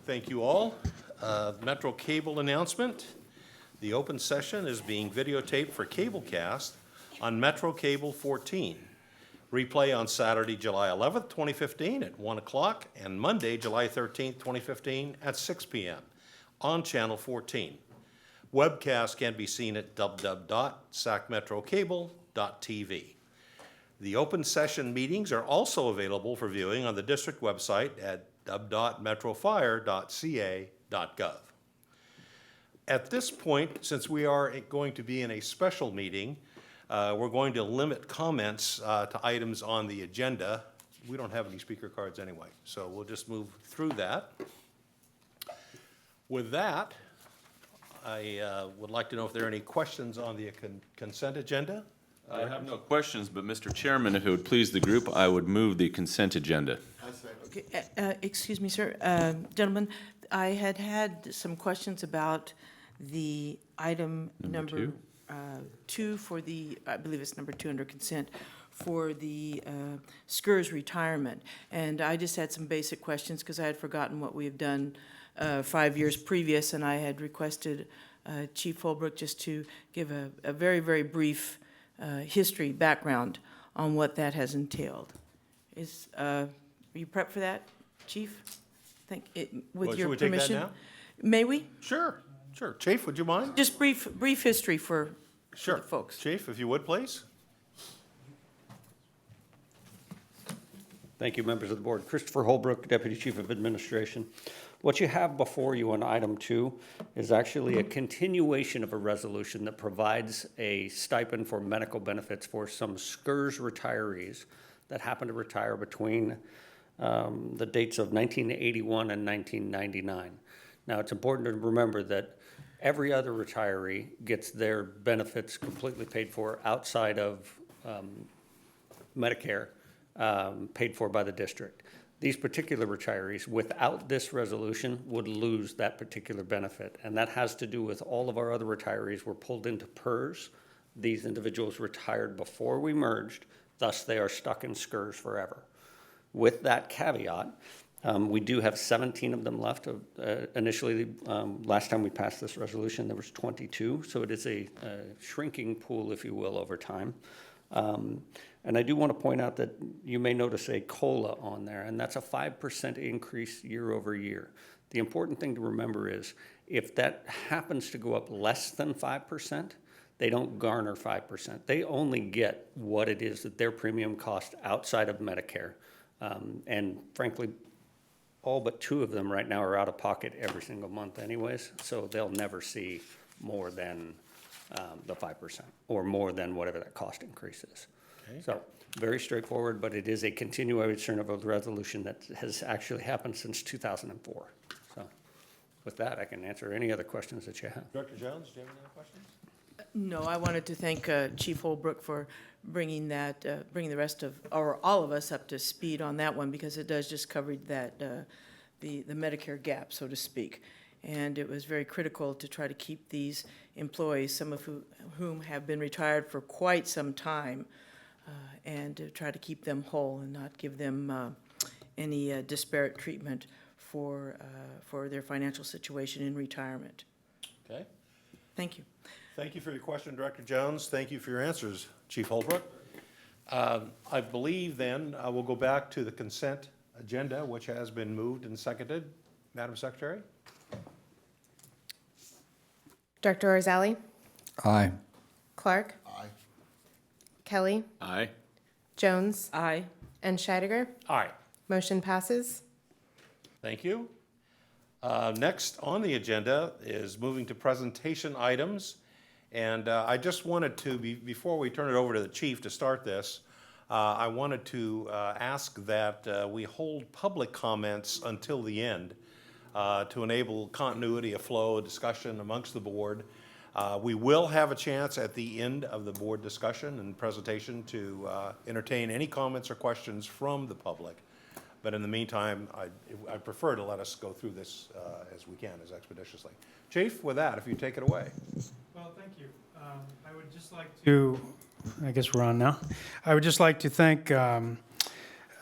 Thank you all. Metro Cable announcement. The open session is being videotaped for Cablecast on Metro Cable 14. Replay on Saturday, July 11th, 2015 at 1 o'clock and Monday, July 13th, 2015 at 6 p.m. on Channel 14. Webcast can be seen at www.sacmetrocable.tv. The open session meetings are also available for viewing on the district website at www.metrofire.ca.gov. At this point, since we are going to be in a special meeting, we're going to limit comments to items on the agenda. We don't have any speaker cards anyway, so we'll just move through that. With that, I would like to know if there are any questions on the consent agenda. I have no questions, but Mr. Chairman, if it would please the group, I would move the consent agenda. Okay, excuse me, sir. Gentlemen, I had some questions about the item number two for the, I believe it's number 2 under consent, for the SCRS retirement. And I just had some basic questions because I had forgotten what we have done 5 years previous, and I had requested Chief Holbrook just to give a very, very brief history, background on what that has entailed. Are you prepped for that, Chief? With your Should we take that permission? now? May we? Sure. Chief, would you mind? Just brief history for Sure. the folks. Chief, if you would, please. Thank you, members of the board. Christopher Holbrook, Deputy Chief of Administration. What you have before you on item 2 is actually a continuation of a resolution that provides a stipend for medical benefits for some SCRS retirees that happen to retire between the dates of 1981 and 1999. Now, it's important to remember that every other retiree gets their benefits completely paid for outside of Medicare, paid for by the district. These particular retirees, without this resolution, would lose that particular benefit. And that has to do with all of our other retirees were pulled into PERS. These individuals retired before we merged, thus they are stuck in SCRS forever. With that caveat, we do have 17 of them left. Initially, last time we passed this resolution, there was 22. So it is a shrinking pool, if you will, over time. And I do want to point out that you may notice a COLA on there, and that's a 5% increase year over year. The important thing to remember is if that happens to go up less than 5%, they don't garner 5%. They only get what it is that their premium cost outside of Medicare. And frankly, all but 2 of them right now are out of pocket every single month anyways, so they'll never see more than the 5% or more than whatever that cost increase is. Okay. So very straightforward, but it is a continuation of a resolution that has actually happened since 2004. So with that, I can answer any other questions that you have. Director Jones, do you have any other questions? No, I wanted to thank Chief Holbrook for bringing the rest of, or all of us up to speed on that one, because it does just cover that, the Medicare gap, so to speak. And it was very critical to try to keep these employees, some of whom have been retired for quite some time, and to try to keep them whole and not give them any disparate treatment for their financial situation in retirement. Okay. Thank you. Thank you for your question, Director Jones. Thank you for your answers, Chief Holbrook. I believe then we'll go back to the consent agenda, which has been moved and seconded. Madam Secretary? Director Orzali? Aye. Clark? Aye. Kelly? Aye. Jones? Aye. And Scheidegger? Aye. Motion passes. Thank you. Next on the agenda is moving to presentation items. And I just wanted to, before we turn it over to the chief to start this, I wanted to ask that we hold public comments until the end to enable continuity of flow, discussion amongst the board. We will have a chance at the end of the board discussion and presentation to entertain any comments or questions from the public. But in the meantime, I prefer to let us go through this as we can, as expeditiously. Chief, with that, if you take it away. Well, thank you. I would just like to, I guess we're on now. I would just like to thank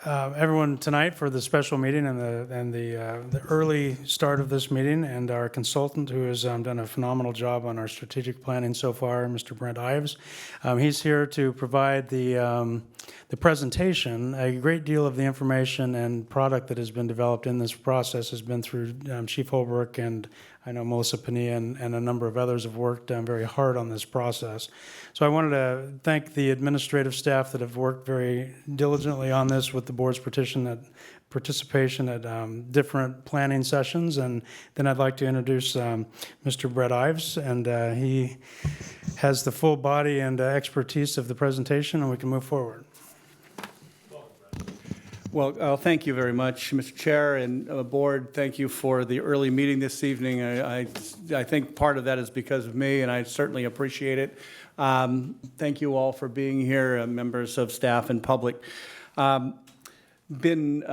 everyone tonight for the special meeting and the early start of this meeting, and our consultant who has done a phenomenal job on our strategic planning so far, Mr. Brent Ives. He's here to provide the presentation. A great deal of the information and product that has been developed in this process has been through Chief Holbrook, and I know Melissa Pania and a number of others have worked very hard on this process. So I wanted to thank the administrative staff that have worked very diligently on this with the board's participation at different planning sessions. And then I'd like to introduce Mr. Brett Ives, and he has the full body and expertise of the presentation, and we can move forward. Well, thank you very much, Mr. Chair and Board. Thank you for the early meeting this evening. I think part of that is because of me, and I certainly appreciate it. Thank you all for being here, members of staff and public. Been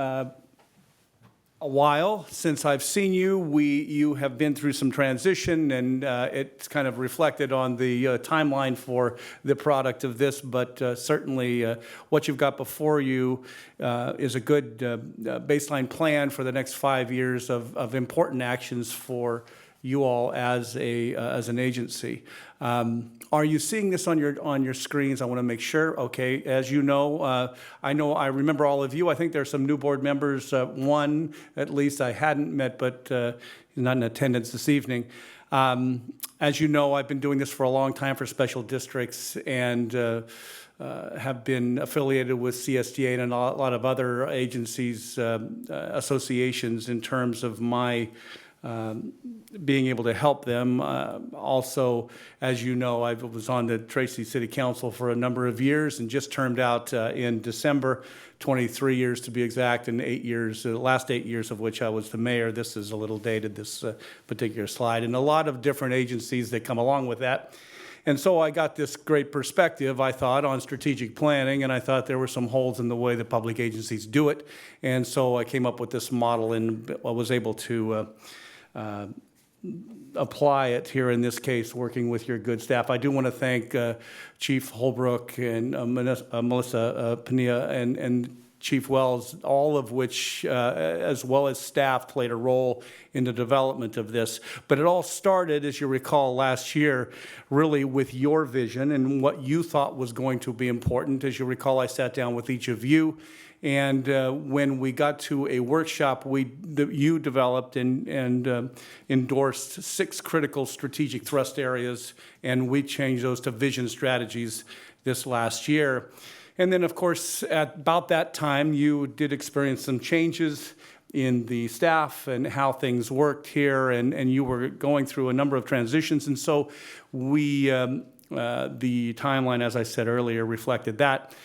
a while since I've seen you. You have been through some transition, and it's kind of reflected on the timeline for the product of this, but certainly what you've got before you is a good baseline plan for the next 5 years of important actions for you all as an agency. Are you seeing this on your screens? I want to make sure. Okay, as you know, I remember all of you. I think there are some new board members. One, at least, I hadn't met, but he's not in attendance this evening. As you know, I've been doing this for a long time for special districts, and have been affiliated with CSDA and a lot of other agencies, associations in terms of my being able to help them. Also, as you know, I was on the Tracy City Council for a number of years and just termed out in December, 23 years to be exact, and 8 years, the last 8 years of which I was the mayor. This is a little dated, this particular slide, and a lot of different agencies that come along with that. And so I got this great perspective, I thought, on strategic planning, and I thought there were some holes in the way that public agencies do it. And so I came up with this model and I was able to apply it here in this case, working with your good staff. I do want to thank Chief Holbrook and Melissa Pania and Chief Wells, all of which, as well as staff, played a role in the development of this. But it all started, as you recall, last year, really with your vision and what you thought was going to be important. As you recall, I sat down with each of you, and when we got to a workshop, you developed and endorsed 6 critical strategic thrust areas, and we changed those to vision strategies this last year. And then, of course, at about that time, you did experience some changes in the staff and how things worked here, and you were going through a number of transitions. And so the timeline, as I said earlier, reflected that.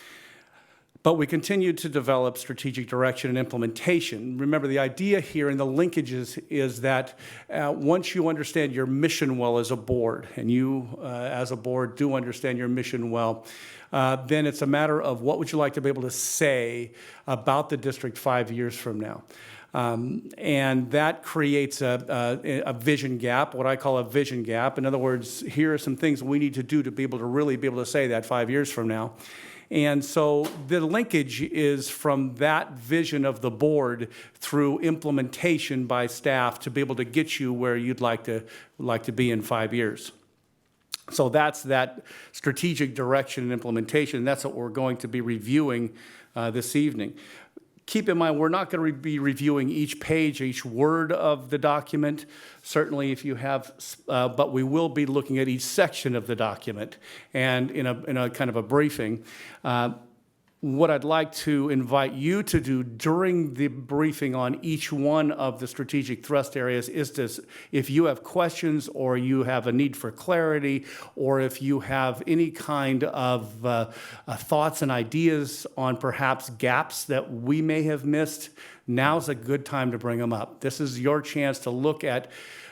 But we continued to develop strategic direction and implementation. Remember, the idea here and the linkages is that once you understand your mission well as a board, and you as a board do understand your mission well, then it's a matter of what would you like to be able to say about the district 5 years from now. And that creates a vision gap, what I call a vision gap. In other words, here are some things we need to do to be able to really be able to say that 5 years from now. And so the linkage is from that vision of the board through implementation by staff to be able to get you where you'd like to be in 5 years. So that's that strategic direction and implementation. That's what we're going to be reviewing this evening. Keep in mind, we're not going to be reviewing each page, each word of the document. Certainly, if you have, but we will be looking at each section of the document, and in a kind of a briefing. What I'd like to invite you to do during the briefing on each one of the strategic thrust areas is to, if you have questions or you have a need for clarity, or if you have any kind of thoughts and ideas on perhaps gaps that we may have missed, now's a good time to bring them up. This is your chance to look at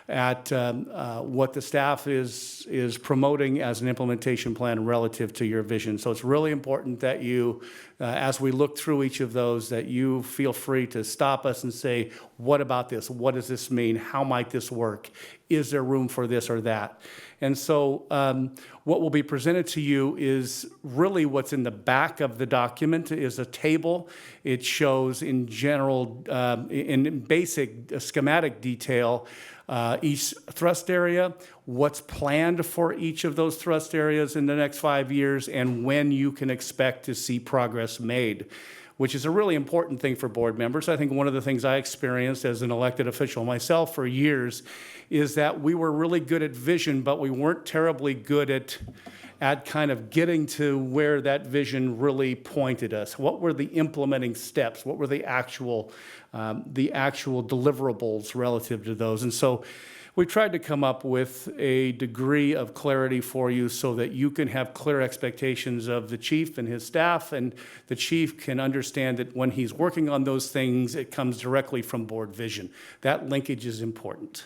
what the staff is promoting as an implementation plan relative to your vision. So it's really important that you, as we look through each of those, that you feel free to stop us and say, what about this? What does this mean? How might this work is there room for this or that? And so what will be presented to you is really what's in the back of the document is a table. It shows in general, in basic schematic detail, each thrust area, what's planned for each of those thrust areas in the next 5 years, and when you can expect to see progress made, which is a really important thing for board members. I think one of the things I experienced as an elected official myself for years is that we were really good at vision, but we weren't terribly good at kind of getting to where that vision really pointed us. What were the implementing steps? What were the actual deliverables relative to those? And so we tried to come up with a degree of clarity for you so that you can have clear expectations of the chief and his staff, and the chief can understand that when he's working on those things, it comes directly from board vision. That linkage is important.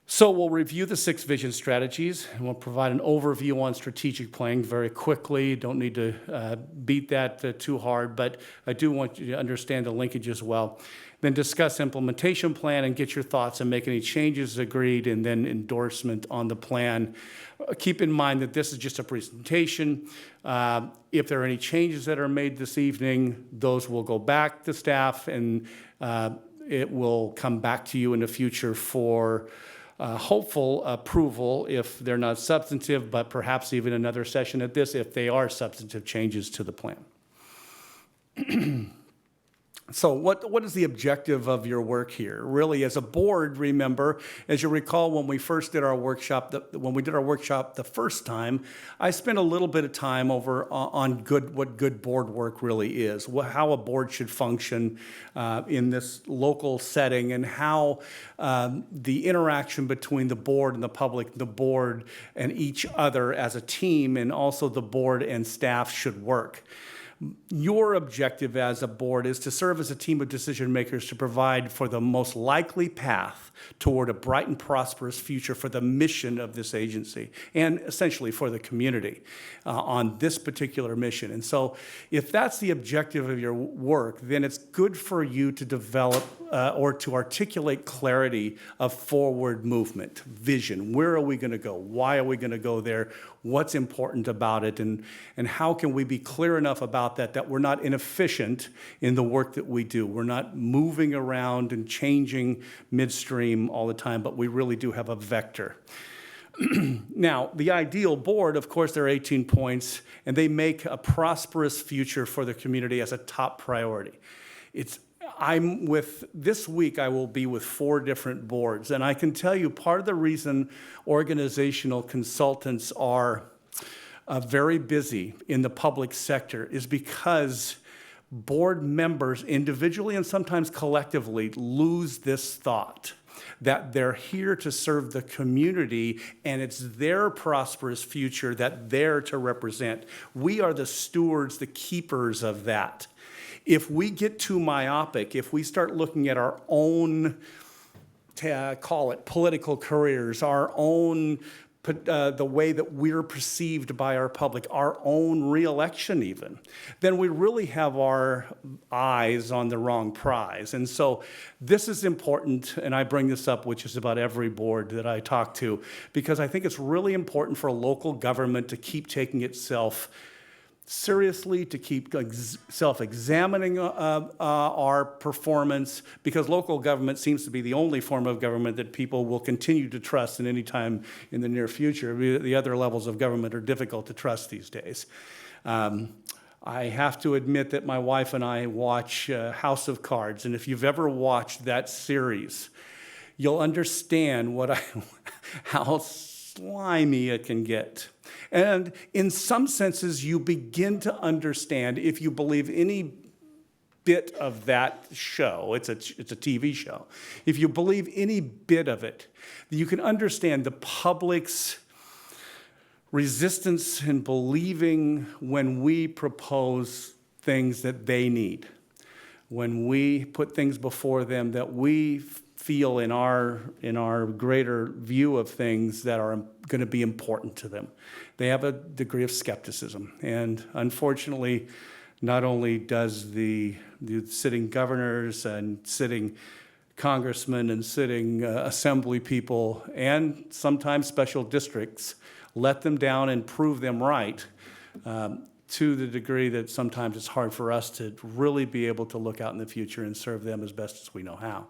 So we'll review the 6 vision strategies, and we'll provide an overview on strategic planning very quickly. Don't need to beat that too hard, but I do want you to understand the linkage as well. Then discuss implementation plan and get your thoughts and make any changes agreed, and then endorsement on the plan. Keep in mind that this is just a presentation. If there are any changes that are made this evening, those will go back to staff, and it will come back to you in the future for hopeful approval if they're not substantive, but perhaps even another session at this if they are substantive changes to the plan. So what is the objective of your work here? Really, as a board, remember, as you recall, when we first did our workshop, when we did our workshop the first time, I spent a little bit of time over on what good board work really is, how a board should function in this local setting, and how the interaction between the board and the public, the board and each other as a team, and also the board and staff should work. Your objective as a board is to serve as a team of decision makers to provide for the most likely path toward a bright and prosperous future for the mission of this agency and essentially for the community on this particular mission. And so if that's the objective of your work, then it's good for you to develop or to articulate clarity of forward movement, vision. Where are we going to go? Why are we going to go there? What's important about it? And how can we be clear enough about that we're not inefficient in the work that we do? We're not moving around and changing midstream all the time, but we really do have a vector. Now, the ideal board, of course, there are 18 points, and they make a prosperous future for the community as a top priority. This week I will be with 4 different boards, and I can tell you part of the reason organizational consultants are very busy in the public sector is because board members individually and sometimes collectively lose this thought that they're here to serve the community and it's their prosperous future that they're to represent. We are the stewards, the keepers of that. If we get too myopic, if we start looking at our own, call it political careers, our own, the way that we're perceived by our public, our own reelection even, then we really have our eyes on the wrong prize. And so this is important, and I bring this up, which is about every board that I talk to, because I think it's really important for a local government to keep taking itself seriously, to keep self-examining our performance, because local government seems to be the only form of government that people will continue to trust in any time in the near future. The other levels of government are difficult to trust these days. I have to admit that my wife and I watch House of Cards, and if you've ever watched that series, you'll understand how slimy it can get. And in some senses, you begin to understand, if you believe any bit of that show, it's a TV show, if you believe any bit of it, you can understand the public's resistance in believing when we propose things that they need, when we put things before them that we feel in our greater view of things that are going to be important to them. They have a degree of skepticism. And unfortunately, not only does the sitting governors and sitting congressmen and sitting assembly people and sometimes special districts, let them down and prove them right, to the degree that sometimes it's hard for us to really be able to look out in the future and serve them as best as we know how.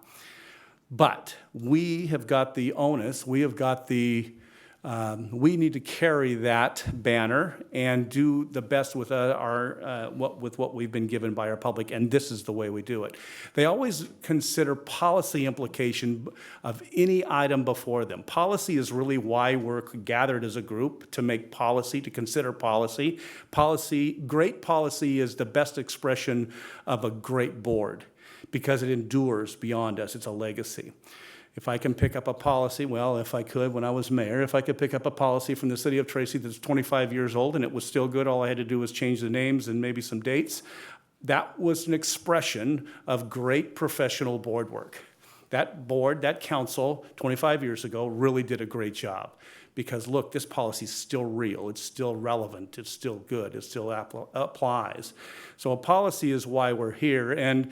But we have got the onus, we have got we need to carry that banner and do the best with what we've been given by our public, and this is the way we do it. They always consider policy implication of any item before them. Policy is really why we're gathered as a group, to make policy, to consider policy. Great policy is the best expression of a great board because it endures beyond us. It's a legacy. If I can pick up a policy, well, if I could when I was mayor, if I could pick up a policy from the city of Tracy that's 25 years old and it was still good, all I had to do was change the names and maybe some dates, that was an expression of great professional board work. That board, that council, 25 years ago, really did a great job. Because look, this policy is still real, it's still relevant, it's still good, it still applies. So a policy is why we're here. And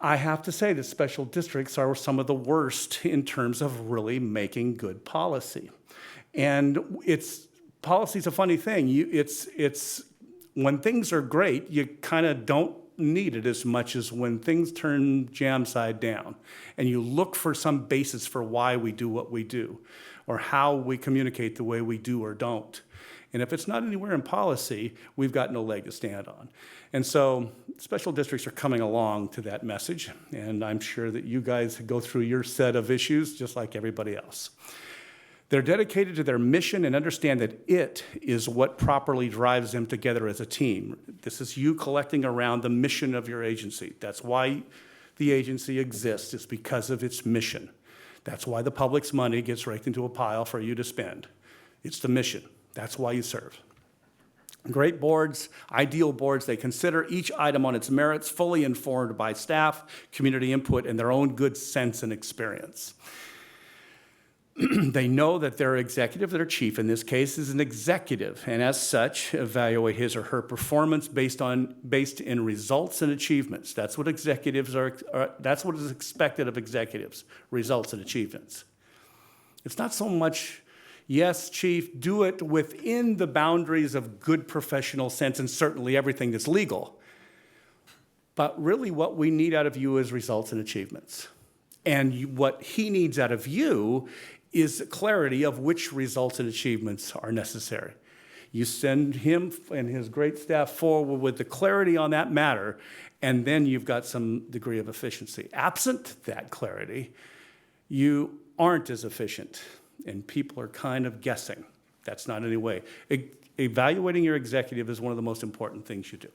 I have to say that special districts are some of the worst in terms of really making good policy. And policy's a funny thing. It's when things are great, you kind of don't need it as much as when things turn jam side down and you look for some basis for why we do what we do or how we communicate the way we do or don't. And if it's not anywhere in policy, we've got no leg to stand on. And so special districts are coming along to that message, and I'm sure that you guys go through your set of issues just like everybody else. They're dedicated to their mission and understand that it is what properly drives them together as a team. This is you collecting around the mission of your agency. That's why the agency exists, is because of its mission. That's why the public's money gets raked into a pile for you to spend. It's the mission. That's why you serve. Great boards, ideal boards, they consider each item on its merits, fully informed by staff, community input, and their own good sense and experience. They know that their executive, their chief in this case, is an executive, and as such, evaluate his or her performance based in results and achievements. That's what executives that's what is expected of executives, results and achievements. It's not so much, yes, chief, do it within the boundaries of good professional sense and certainly everything that's legal. But really what we need out of you is results and achievements. And what he needs out of you is clarity of which results and achievements are necessary. You send him and his great staff forward with the clarity on that matter, and then you've got some degree of efficiency. Absent that clarity, you aren't as efficient, and people are kind of guessing. That's not any way. Evaluating your executive is one of the most important things you do.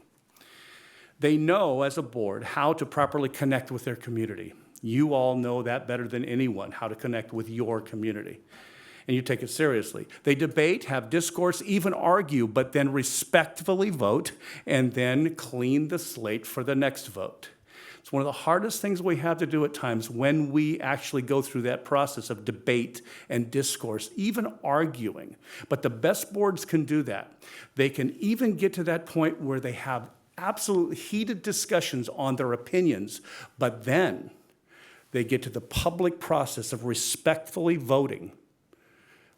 They know, as a board, how to properly connect with their community. You all know that better than anyone, how to connect with your community. And you take it seriously. They debate, have discourse, even argue, but then respectfully vote, and then clean the slate for the next vote. It's one of the hardest things we have to do at times when we actually go through that process of debate and discourse, even arguing. But the best boards can do that. They can even get to that point where they have absolute heated discussions on their opinions, but then they get to the public process of respectfully voting,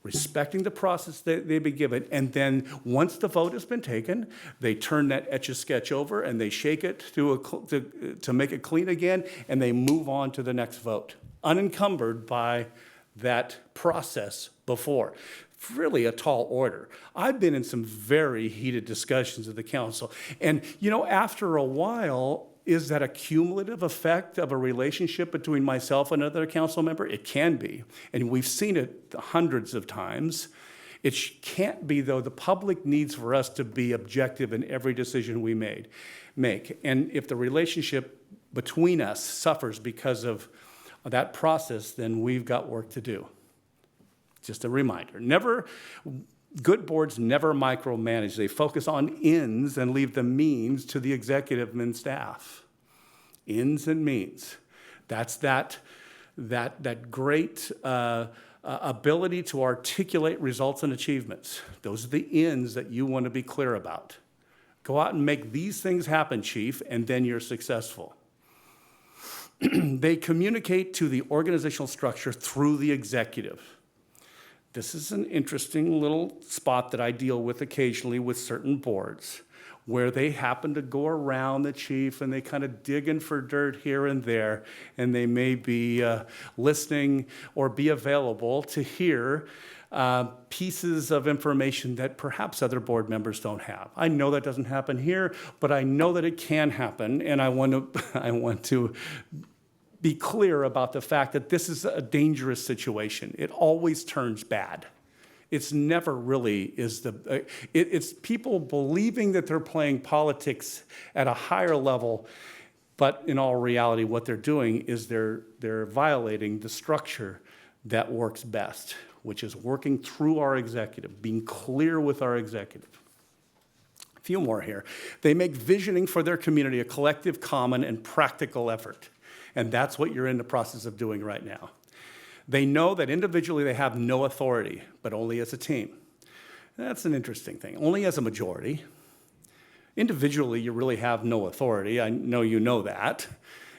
respecting the process that they've been given, and then once the vote has been taken, they turn that Etch-a-Sketch over and they shake it to make it clean again, and they move on to the next vote, unencumbered by that process before. Really a tall order. I've been in some very heated discussions with the council, and after a while, is that a cumulative effect of a relationship between myself and another council member? It can be, and we've seen it hundreds of times. It can't be, though. The public needs for us to be objective in every decision we make. And if the relationship between us suffers because of that process, then we've got work to do. Just a reminder. Good boards never micromanage. They focus on ends and leave the means to the executive and staff. Ends and means. That's that great ability to articulate results and achievements. Those are the ends that you want to be clear about. Go out and make these things happen, Chief, and then you're successful. They communicate to the organizational structure through the executive. This is an interesting little spot that I deal with occasionally with certain boards, where they happen to go around the chief and they kind of digging for dirt here and there, and they may be listening or be available to hear pieces of information that perhaps other board members don't have. I know that doesn't happen here, but I know that it can happen, and I want to be clear about the fact that this is a dangerous situation. It always turns bad. It's never really it's people believing that they're playing politics at a higher level, but in all reality, what they're doing is they're violating the structure that works best, which is working through our executive, being clear with our executive. A few more here. They make visioning for their community a collective, common, and practical effort. And that's what you're in the process of doing right now. They know that individually they have no authority, but only as a team. That's an interesting thing. Only as a majority. Individually, you really have no authority. I know you know that.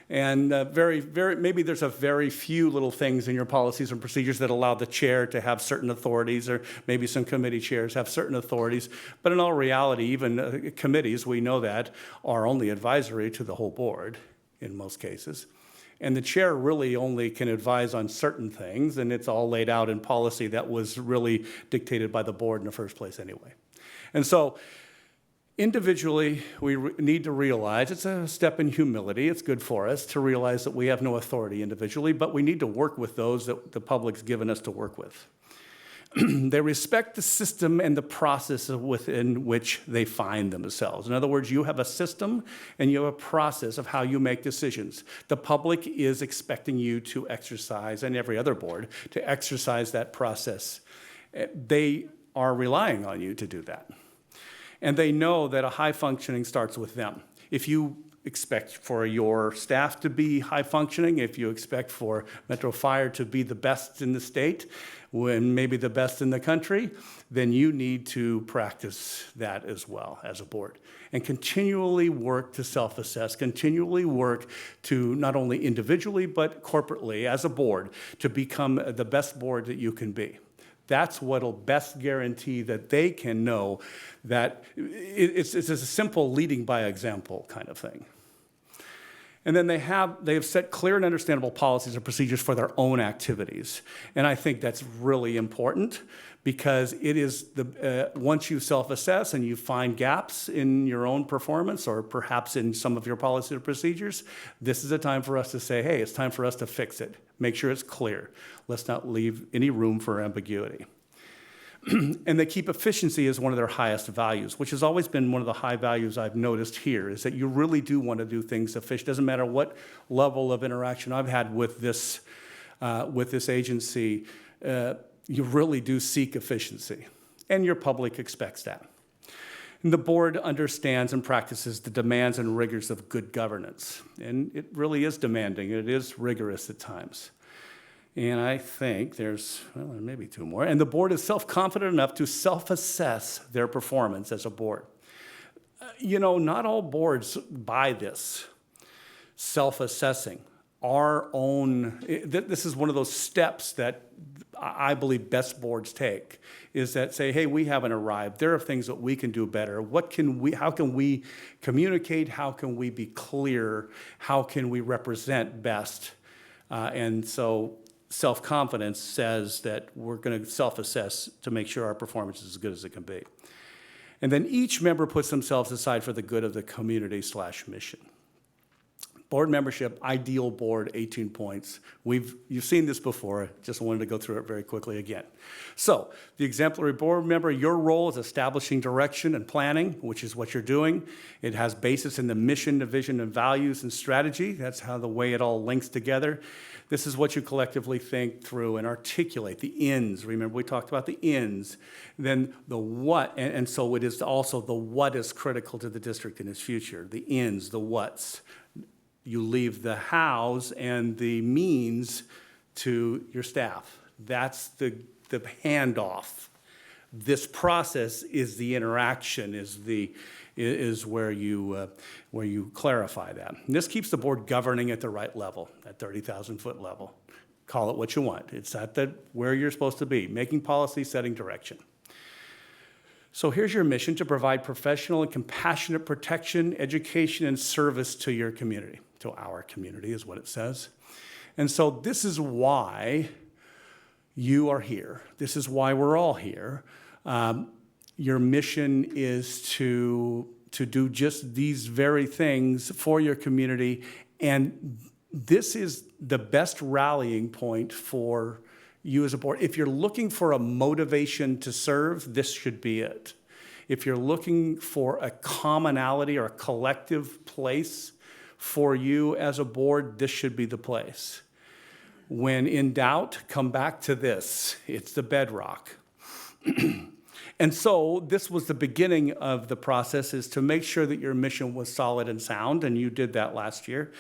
And maybe there's a very few little things in your policies and procedures that allow the chair to have certain authorities, or maybe some committee chairs have certain authorities. But in all reality, even committees, we know that, are only advisory to the whole board in most cases. And the chair really only can advise on certain things, and it's all laid out in policy that was really dictated by the board in the first place anyway. And so individually, we need to realize it's a step in humility. It's good for us to realize that we have no authority individually, but we need to work with those that the public's given us to work with. They respect the system and the process within which they find themselves. In other words, you have a system and you have a process of how you make decisions. The public is expecting you to exercise, and every other board, to exercise that process. They are relying on you to do that. And they know that a high functioning starts with them. If you expect for your staff to be high functioning, if you expect for Metro Fire to be the best in the state, when maybe the best in the country, then you need to practice that as well as a board. And continually work to self-assess, continually work to not only individually, but corporately as a board to become the best board that you can be. That's what'll best guarantee that they can know that it's a simple leading by example kind of thing. And then they have set clear and understandable policies and procedures for their own activities. And I think that's really important, because it is once you self-assess and you find gaps in your own performance, or perhaps in some of your policies or procedures, this is a time for us to say, hey, it's time for us to fix it. Make sure it's clear. Let's not leave any room for ambiguity. And they keep efficiency as one of their highest values, which has always been one of the high values I've noticed here, is that you really do want to do things efficient. Doesn't matter what level of interaction I've had with this agency, you really do seek efficiency, and your public expects that. And the board understands and practices the demands and rigors of good governance, and it really is demanding. It is rigorous at times. And I think there's maybe two more. And the board is self-confident enough to self-assess their performance as a board. Not all boards buy this, self-assessing. This is one of those steps that I believe best boards take, is that say, hey, we haven't arrived. There are things that we can do better. How can we communicate? How can we be clear? How can we represent best? And so self-confidence says that we're going to self-assess to make sure our performance is as good as it can be. And then each member puts themselves aside for the good of the community/mission. Board membership, ideal board, 18 points. You've seen this before, just wanted to go through it very quickly again. So, the exemplary board member, your role is establishing direction and planning, which is what you're doing. It has basis in the mission, the vision, and values and strategy. That's how the way it all links together. This is what you collectively think through and articulate, the ends. Remember, we talked about the ends. Then the what, and so it is also the what is critical to the district in its future, the ends, the whats. You leave the hows and the means to your staff. That's the handoff This process is the interaction, is where you clarify that. And this keeps the board governing at the right level, at 30,000-foot level. Call it what you want. It's at where you're supposed to be, making policy, setting direction. So here's your mission: to provide professional and compassionate protection, education, and service to your community. To our community is what it says. And so this is why you are here. This is why we're all here. Your mission is to do just these very things for your community, and this is the best rallying point for you as a board. If you're looking for a motivation to serve, this should be it. If you're looking for a commonality or a collective place for you as a board, this should be the place. When in doubt, come back to this. It's the bedrock. And so this was the beginning of the process, is to make sure that your mission was solid and sound, and you did that last year.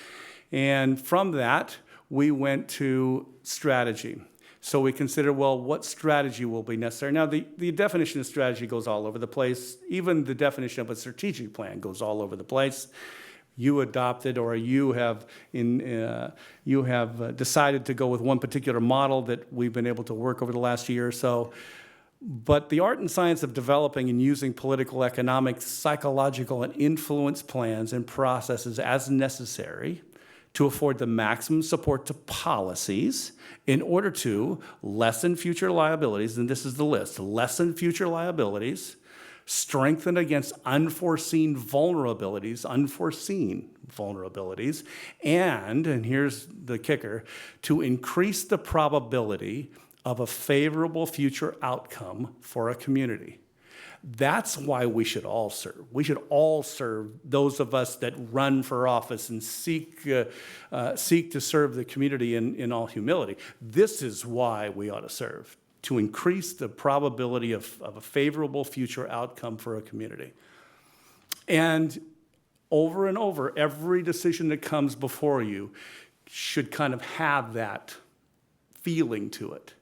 And from that, we went to strategy. So we considered, well, what strategy will be necessary? Now, the definition of strategy goes all over the place. Even the definition of a strategic plan goes all over the place. You adopted, or you have decided to go with one particular model that we've been able to work over the last year or so. But the art and science of developing and using political, economic, psychological, and influence plans and processes as necessary to afford the maximum support to policies in order to lessen future liabilities, and this is the list: lessen future liabilities, strengthen against unforeseen vulnerabilities, and here's the kicker, to increase the probability of a favorable future outcome for a community. That's why we should all serve. We should all serve, those of us that run for office and seek to serve the community in all humility. This is why we ought to serve, to increase the probability of a favorable future outcome for a community. And over, every decision that comes before you should kind of have that feeling to it.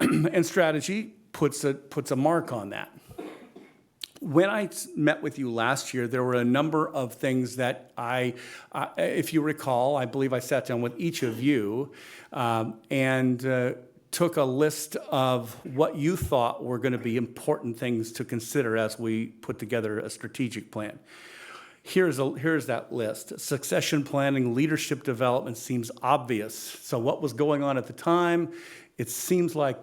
And strategy puts a mark on that. When I met with you last year, there were a number of things that if you recall, I believe I sat down with each of you and took a list of what you thought were going to be important things to consider as we put together a strategic plan. Here's that list. Succession planning, leadership development seems obvious. So what was going on at the time, it seems like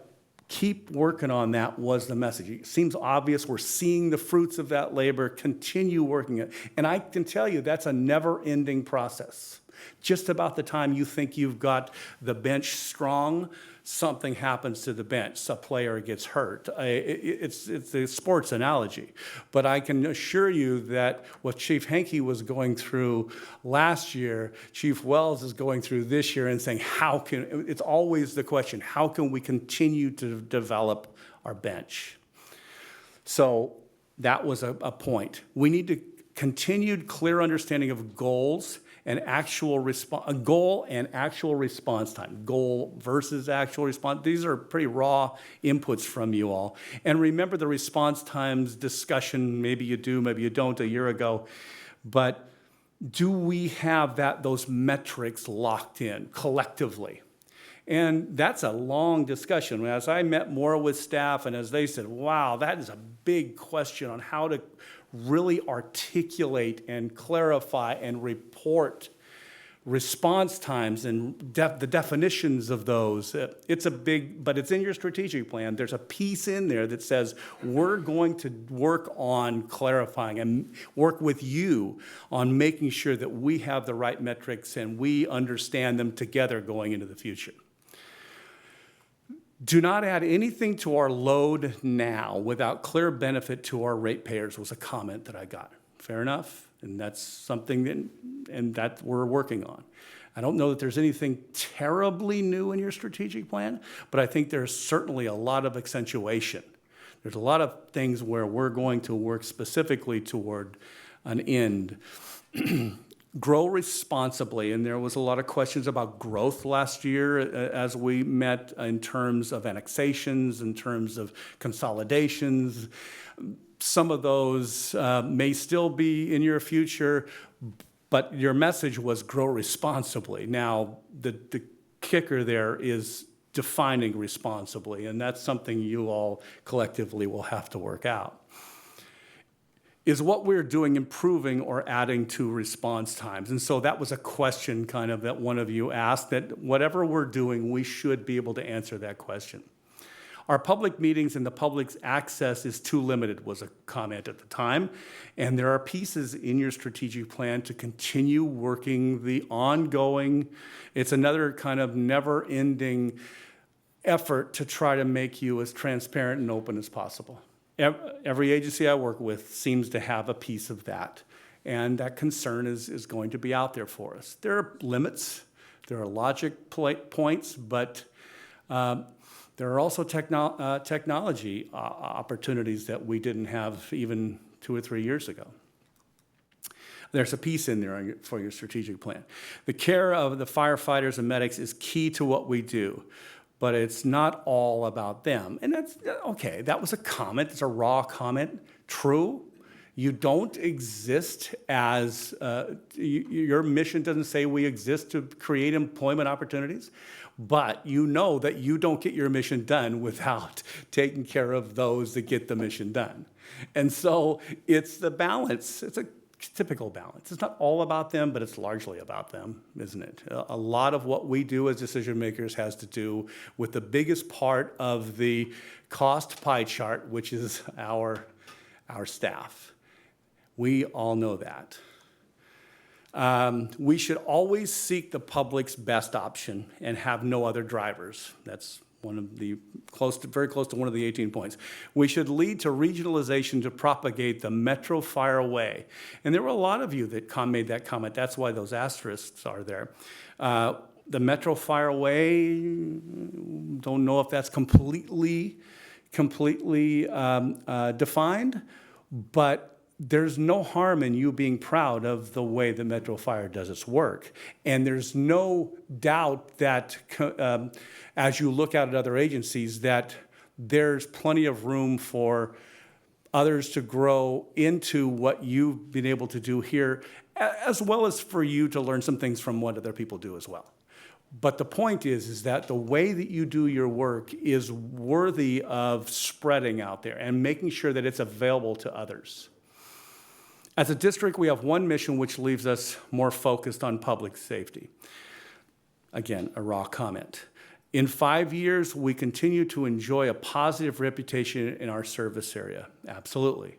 keep working on that was the message. It seems obvious. We're seeing the fruits of that labor. Continue working it. And I can tell you that's a never-ending process. Just about the time you think you've got the bench strong, something happens to the bench. A player gets hurt. It's a sports analogy. But I can assure you that what Chief Henke was going through last year, Chief Wells is going through this year, and saying, it's always the question, how can we continue to develop our bench? So that was a point. We need to continued clear understanding of goals and goal and actual response time. Goal versus actual response. These are pretty raw inputs from you all. And remember the response times discussion, maybe you do, maybe you don't, a year ago. But do we have those metrics locked in collectively? And that's a long discussion. As I met more with staff and as they said, wow, that is a big question on how to really articulate and clarify and report response times and the definitions of those. It's a big, but it's in your strategic plan. There's a piece in there that says we're going to work on clarifying and work with you on making sure that we have the right metrics and we understand them together going into the future. Do not add anything to our load now without clear benefit to our ratepayers was a comment that I got. Fair enough? And that's something that we're working on. I don't know that there's anything terribly new in your strategic plan, but I think there's certainly a lot of accentuation. There's a lot of things where we're going to work specifically toward an end. grow responsibly, and there was a lot of questions about growth last year as we met in terms of annexations, in terms of consolidations. Some of those may still be in your future, but your message was grow responsibly. Now, the kicker there is defining responsibly, and that's something you all collectively will have to work out. Is what we're doing improving or adding to response times? And so that was a question kind of that one of you asked, that whatever we're doing, we should be able to answer that question. Our public meetings and the public's access is too limited was a comment at the time. And there are pieces in your strategic plan to continue working the ongoing, it's another kind of never-ending effort to try to make you as transparent and open as possible. Every agency I work with seems to have a piece of that. And that concern is going to be out there for us. There are limits, there are logic points, but there are also technology opportunities that we didn't have even 2 or 3 years ago. There's a piece in there for your strategic plan. The care of the firefighters and medics is key to what we do, but it's not all about them. And that's, okay, that was a comment, it's a raw comment, true. You don't exist as, your mission doesn't say we exist to create employment opportunities, but you know that you don't get your mission done without taking care of those that get the mission done. And so it's the balance, it's a typical balance. It's not all about them, but it's largely about them, isn't it? A lot of what we do as decision makers has to do with the biggest part of the cost pie chart, which is our staff. We all know that. We should always seek the public's best option and have no other drivers. That's one of the very close to one of the 18 points. We should lead to regionalization to propagate the Metro Fire way. And there were a lot of you that made that comment. That's why those asterisks are there. The Metro Fire way, don't know if that's completely defined, but there's no harm in you being proud of the way the Metro Fire does its work. And there's no doubt that as you look out at other agencies, that there's plenty of room for others to grow into what you've been able to do here, as well as for you to learn some things from what other people do as well. But the point is that the way that you do your work is worthy of spreading out there and making sure that it's available to others. As a district, we have one mission which leaves us more focused on public safety. Again, a raw comment. In 5 years, we continue to enjoy a positive reputation in our service area. Absolutely.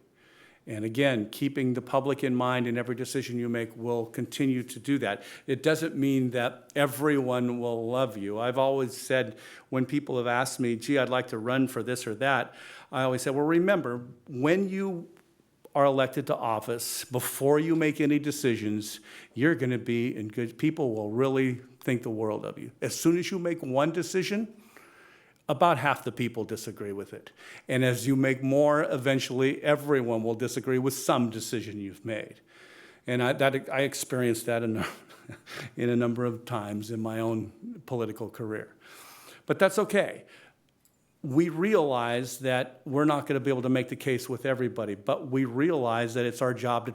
And again, keeping the public in mind in every decision you make will continue to do that. It doesn't mean that everyone will love you. I've always said when people have asked me, gee, I'd like to run for this or that, I always say, well, remember, when you are elected to office, before you make any decisions, you're going to be in good, people will really think the world of you. As soon as you make one decision, about half the people disagree with it. And as you make more, eventually everyone will disagree with some decision you've made. And I experienced that in a number of times in my own political career. But that's okay. We realize that we're not going to be able to make the case with everybody, but we realize that it's our job to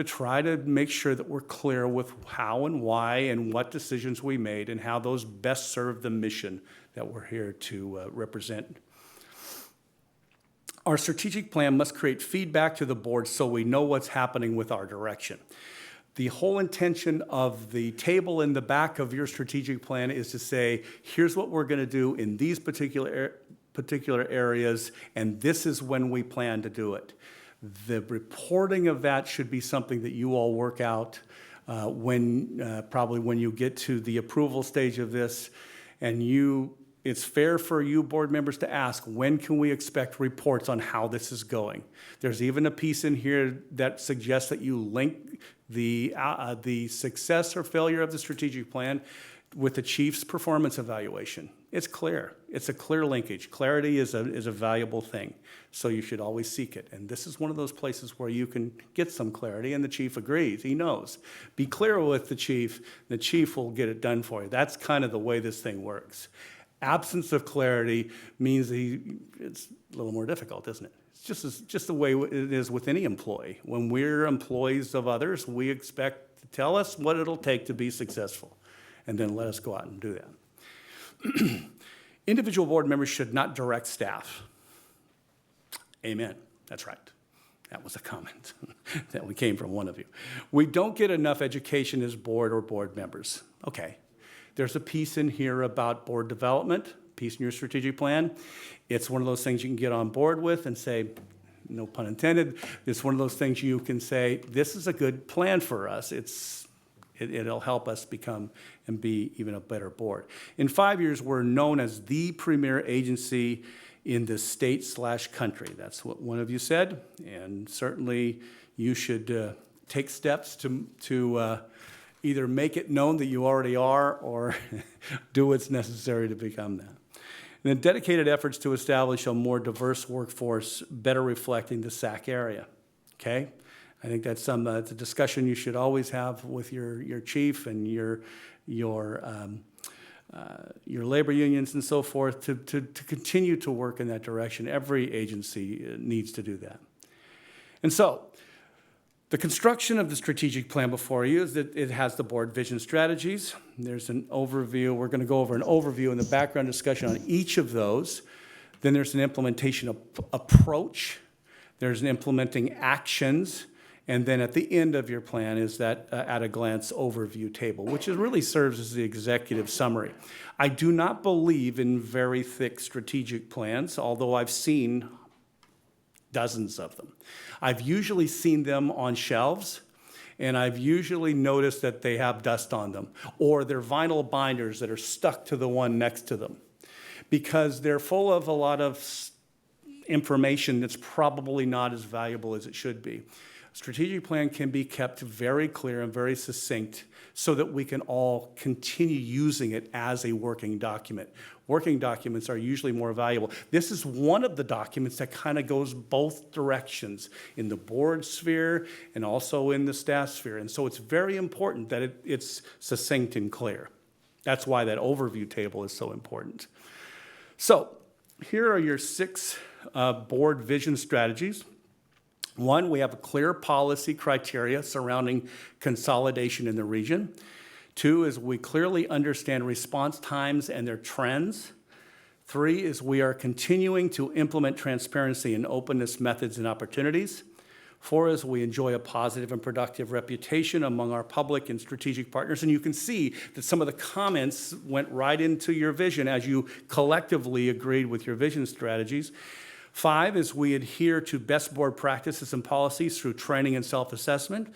try to make sure that we're clear with how and why and what decisions we made and how those best serve the mission that we're here to represent. Our strategic plan must create feedback to the board so we know what's happening with our direction. The whole intention of the table in the back of your strategic plan is to say, here's what we're going to do in these particular areas, and this is when we plan to do it. The reporting of that should be something that you all work out probably when you get to the approval stage of this, and it's fair for you board members to ask, when can we expect reports on how this is going? There's even a piece in here that suggests that you link the success or failure of the strategic plan with the chief's performance evaluation. It's clear. It's a clear linkage. Clarity is a valuable thing, so you should always seek it. And this is one of those places where you can get some clarity, and the chief agrees. He knows. Be clear with the chief will get it done for you. That's kind of the way this thing works. Absence of clarity means it's a little more difficult, isn't it? It's just the way it is with any employee. When we're employees of others, we expect to tell us what it'll take to be successful, and then let us go out and do that. Individual board members should not direct staff. Amen. That's right. That was a comment that came from one of you. We don't get enough education as board or board members. Okay. There's a piece in here about board development, piece in your strategic plan. It's one of those things you can get on board with and say, no pun intended, it's one of those things you can say, this is a good plan for us. It'll help us become and be even a better board. In 5 years, we're known as the premier agency in the state/country. That's what one of you said, and certainly you should take steps to either make it known that you already are or do what's necessary to become that. And then dedicated efforts to establish a more diverse workforce better reflecting the SAC area, okay? I think that's it's a discussion you should always have with your chief and your labor unions and so forth to continue to work in that direction. Every agency needs to do that. And so, the construction of the strategic plan before you is that it has the board vision strategies. There's an overview. We're going to go over an overview and the background discussion on each of those. Then there's an implementation approach. There's an implementing actions. And then at the end of your plan is that at-a-glance overview table, which really serves as the executive summary. I do not believe in very thick strategic plans, although I've seen dozens of them. I've usually seen them on shelves, and I've usually noticed that they have dust on them, or they're vinyl binders that are stuck to the one next to them, because they're full of a lot of information that's probably not as valuable as it should be. Strategic plan can be kept very clear and very succinct so that we can all continue using it as a working document. Working documents are usually more valuable. This is one of the documents that kind of goes both directions in the board sphere and also in the staff sphere. And so it's very important that it's succinct and clear. That's why that overview table is so important. So here are your 6 board vision strategies. 1, we have a clear policy criteria surrounding consolidation in the region. 2 is we clearly understand response times and their trends. 3 is we are continuing to implement transparency and openness methods and opportunities. 4 is we enjoy a positive and productive reputation among our public and strategic partners. And you can see that some of the comments went right into your vision as you collectively agreed with your vision strategies. 5 is we adhere to best board practices and policies through training and self-assessment.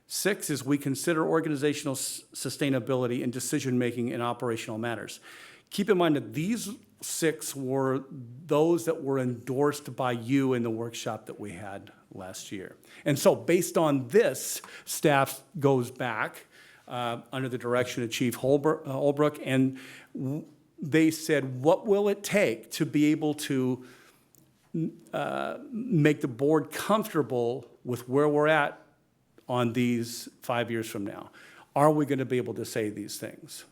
6 is we consider organizational sustainability in decision-making and operational matters. Keep in mind that these 6 were those that were endorsed by you in the workshop that we had last year. And so based on this, staff goes back under the direction of Chief Holbrook, and they said, what will it take to be able to make the board comfortable with where we're at on these 5 years from now? Are we going to be able to say these things?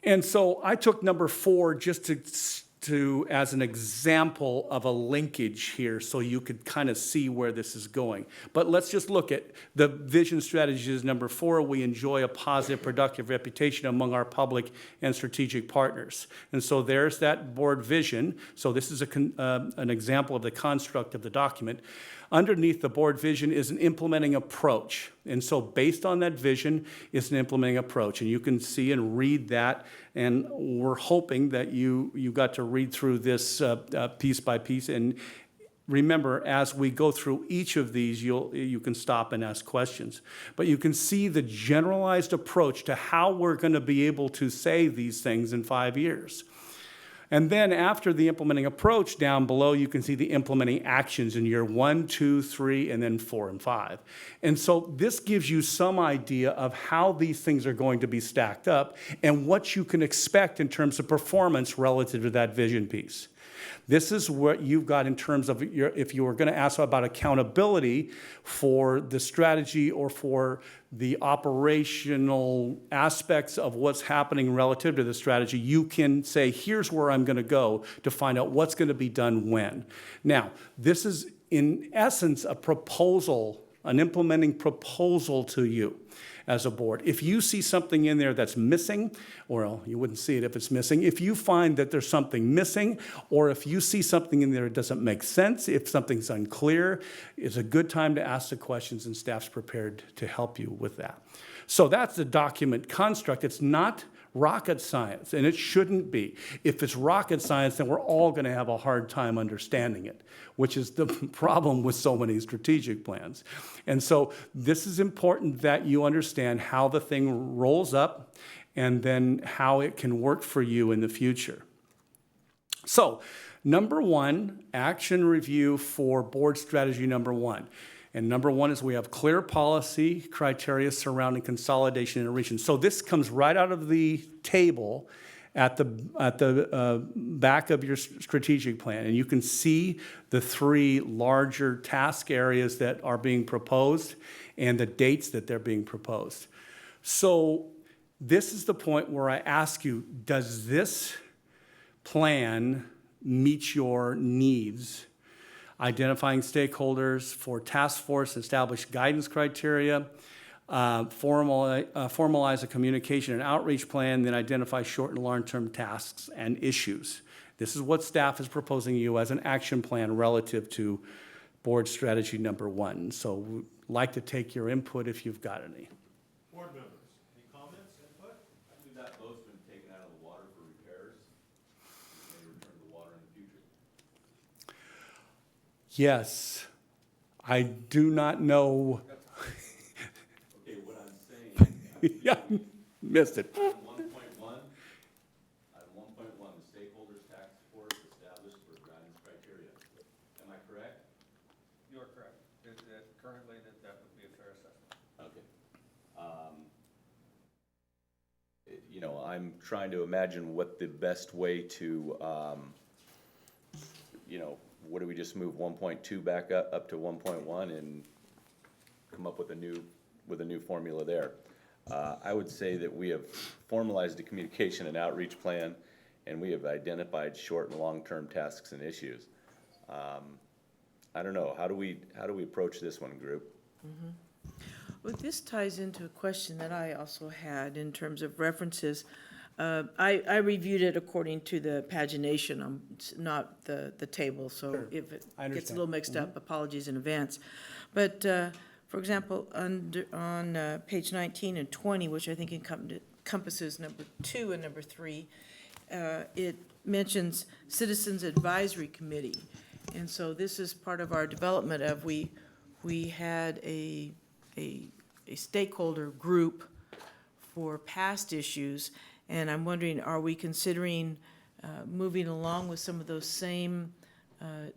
And so I took number 4 just to as an example of a linkage here so you could kind of see where this is going. But let's just look at the vision strategies. Number 4, we enjoy a positive, productive reputation among our public and strategic partners. And so there's that board vision. So this is an example of the construct of the document. Underneath the board vision is an implementing approach. And so based on that vision is an implementing approach. And you can see and read that. And we're hoping that you got to read through this piece by piece. And remember, as we go through each of these, you can stop and ask questions. But you can see the generalized approach to how we're going to be able to say these things in 5 years. And then after the implementing approach, down below, you can see the implementing actions in year 1, 2, 3, and then 4 and 5. And so this gives you some idea of how these things are going to be stacked up and what you can expect in terms of performance relative to that vision piece. This is what you've got in terms of if you were going to ask about accountability for the strategy or for the operational aspects of what's happening relative to the strategy, you can say, here's where I'm going to go to find out what's going to be done when. Now, this is in essence a proposal, an implementing proposal to you as a board. If you see something in there that's missing, or well, you wouldn't see it if it's missing, if you find that there's something missing, or if you see something in there that doesn't make sense, if something's unclear, it's a good time to ask the questions, and staff's prepared to help you with that. So that's the document construct. It's not rocket science, and it shouldn't be. If it's rocket science, then we're all going to have a hard time understanding it, which is the problem with so many strategic plans. And so this is important that you understand how the thing rolls up and then how it can work for you in the future. So, number 1, action review for board strategy number 1. And number 1 is we have clear policy criteria surrounding consolidation in a region. So this comes right out of the table at the back of your strategic plan. And you can see the 3 larger task areas that are being proposed and the dates that they're being proposed. So this is the point where I ask you, does this plan meet your needs? Identifying stakeholders for task force, establish guidance criteria, formalize a communication and outreach plan, then identify short and long-term tasks and issues. This is what staff is proposing you as an action plan relative to board strategy number 1. So we'd like to take your input if you've got any. Board members, any comments, input? I believe that boat's been taken out of the water for repairs. May return to the water in the future. Yes, I do not know. Okay, what I'm saying, Yeah, missed it. item 1.1, the stakeholders task force established for guidance criteria. Am I correct? You are correct. Currently, that would be a fair assessment. Okay. You know, I'm trying to imagine what the best way to, you know, what do we just move 1.2 back up to 1.1 and come up with a new formula there? I would say that we have formalized a communication and outreach plan, and we have identified short and long-term tasks and issues. I don't know, how do we approach this one, group? Well, this ties into a question that I also had in terms of references. I reviewed it according to the pagination, not the table, so if it I gets a understand. little mixed up, apologies in advance. But, for example, on page 19 and 20, which I think encompasses number 2 and number 3, it mentions Citizens Advisory Committee. And so this is part of our development of, we had a stakeholder group for past issues, and I'm wondering, are we considering moving along with some of those same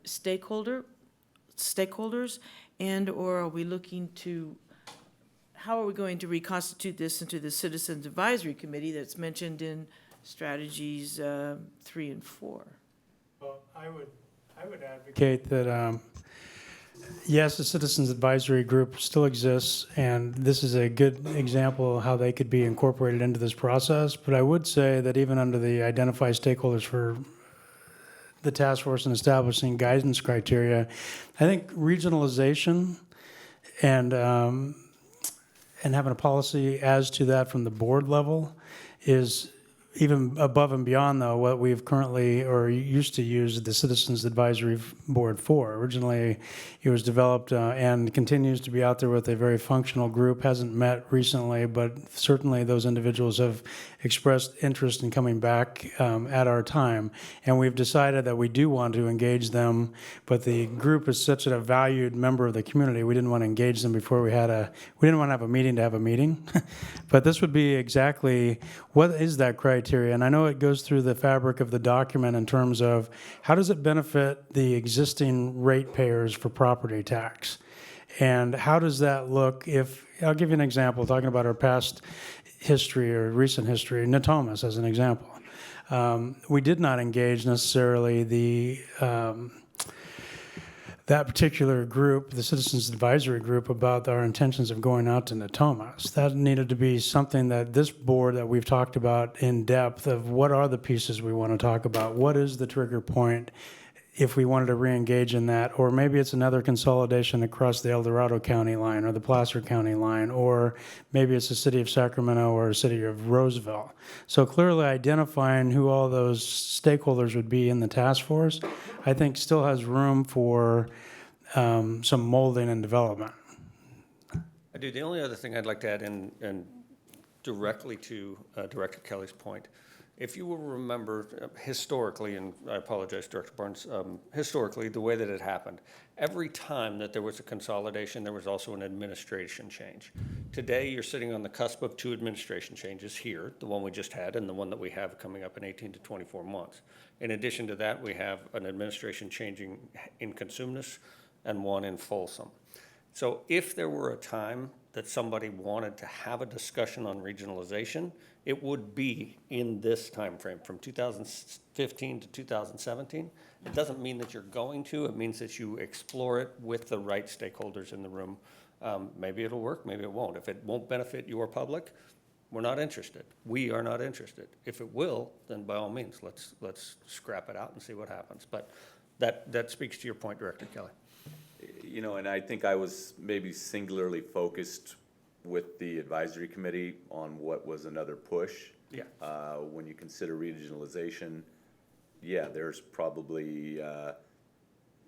stakeholders, and/or are we looking to, how are we going to reconstitute this into the Citizens Advisory Committee that's mentioned in strategies 3 and 4? Well, I would advocate that, yes, the Citizens Advisory Group still exists, and this is a good example of how they could be incorporated into this process. But I would say that even under the identify stakeholders for the task force and establishing guidance criteria, I think regionalization and having a policy as to that from the board level is even above and beyond, though, what we've currently or used to use the Citizens Advisory Board for. Originally, it was developed and continues to be out there with a very functional group. Hasn't met recently, but certainly those individuals have expressed interest in coming back at our time. And we've decided that we do want to engage them, but the group is such a valued member of the community, we didn't want to engage them before we didn't want to have a meeting to have a meeting. But this would be exactly, what is that criteria? criteria, and I know it goes through the fabric of the document in terms of how does it benefit the existing ratepayers for property tax? And how does that look if, I'll give you an example, talking about our past history or recent history, Natomas as an example. We did not engage necessarily that particular group, the Citizens Advisory Group, about our intentions of going out to Natomas. That needed to be something that this board that we've talked about in depth of what are the pieces we want to talk about, what is the trigger point if we wanted to re-engage in that, or maybe it's another consolidation across the El Dorado County line or the Placer County line, or maybe it's the city of Sacramento or city of Roseville. So clearly identifying who all those stakeholders would be in the task force, I think still has room for some molding and development. I do. The only other thing I'd like to add and directly to Director Kelly's point, if you will remember historically, and I apologize, Director Barnes, historically, the way that it happened, every time that there was a consolidation, there was also an administration change. Today, you're sitting on the cusp of two administration changes here, the one we just had and the one that we have coming up in 18 to 24 months. In addition to that, we have an administration changing in Cosumnes and one in Folsom. So if there were a time that somebody wanted to have a discussion on regionalization, it would be in this timeframe from 2015 to 2017. It doesn't mean that you're going to, it means that you explore it with the right stakeholders in the room. Maybe it'll work, maybe it won't. If it won't benefit your public, we're not interested. We are not interested. If it will, then by all means, let's scrap it out and see what happens. But that speaks to your point, Director Kelly. You know, and I think I was maybe singularly focused with the advisory committee on what was another push. Yeah. When you consider regionalization, yeah, there's probably,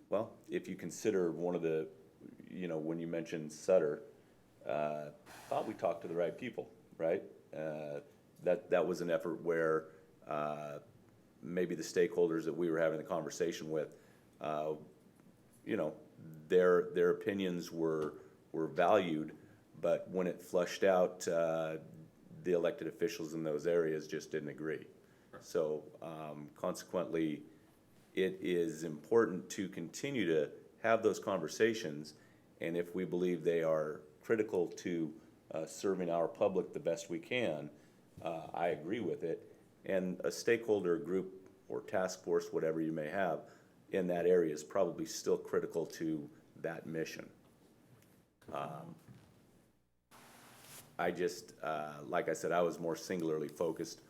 well, if you consider one of the, you know, when you mentioned Sutter, thought we talked to the right people, right? That was an effort where maybe the stakeholders that we were having the conversation with, you know, their opinions were valued, but when it flushed out, the elected officials in those areas just didn't agree. So consequently, it is important to continue to have those conversations, and if we believe they are critical to serving our public the best we can, I agree with it. And a stakeholder group or task force, whatever you may have, in that area is probably still critical to that mission. I just, like I said, I was more singularly focused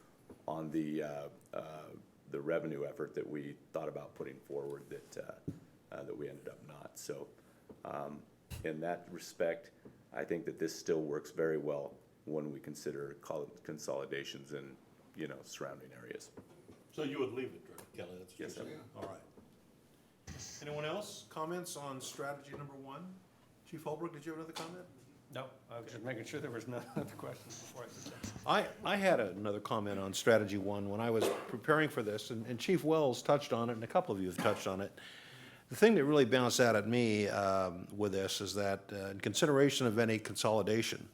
on the revenue effort that we thought about putting forward that we ended up not. So in that respect, I think that this still works very well when we consider consolidations in, you know, surrounding areas. So you would leave it, Director Kelly? That's what Yes, you're I saying? All right. Anyone else? Comments on strategy number one? Chief Holbrook, did you have another comment? No, I was just making sure there was no other questions before I sit down. I had another comment on strategy one when I was preparing for this, and Chief Wells touched on it, and a couple of you have touched on it. The thing that really bounced out at me with this is that in consideration of any consolidation,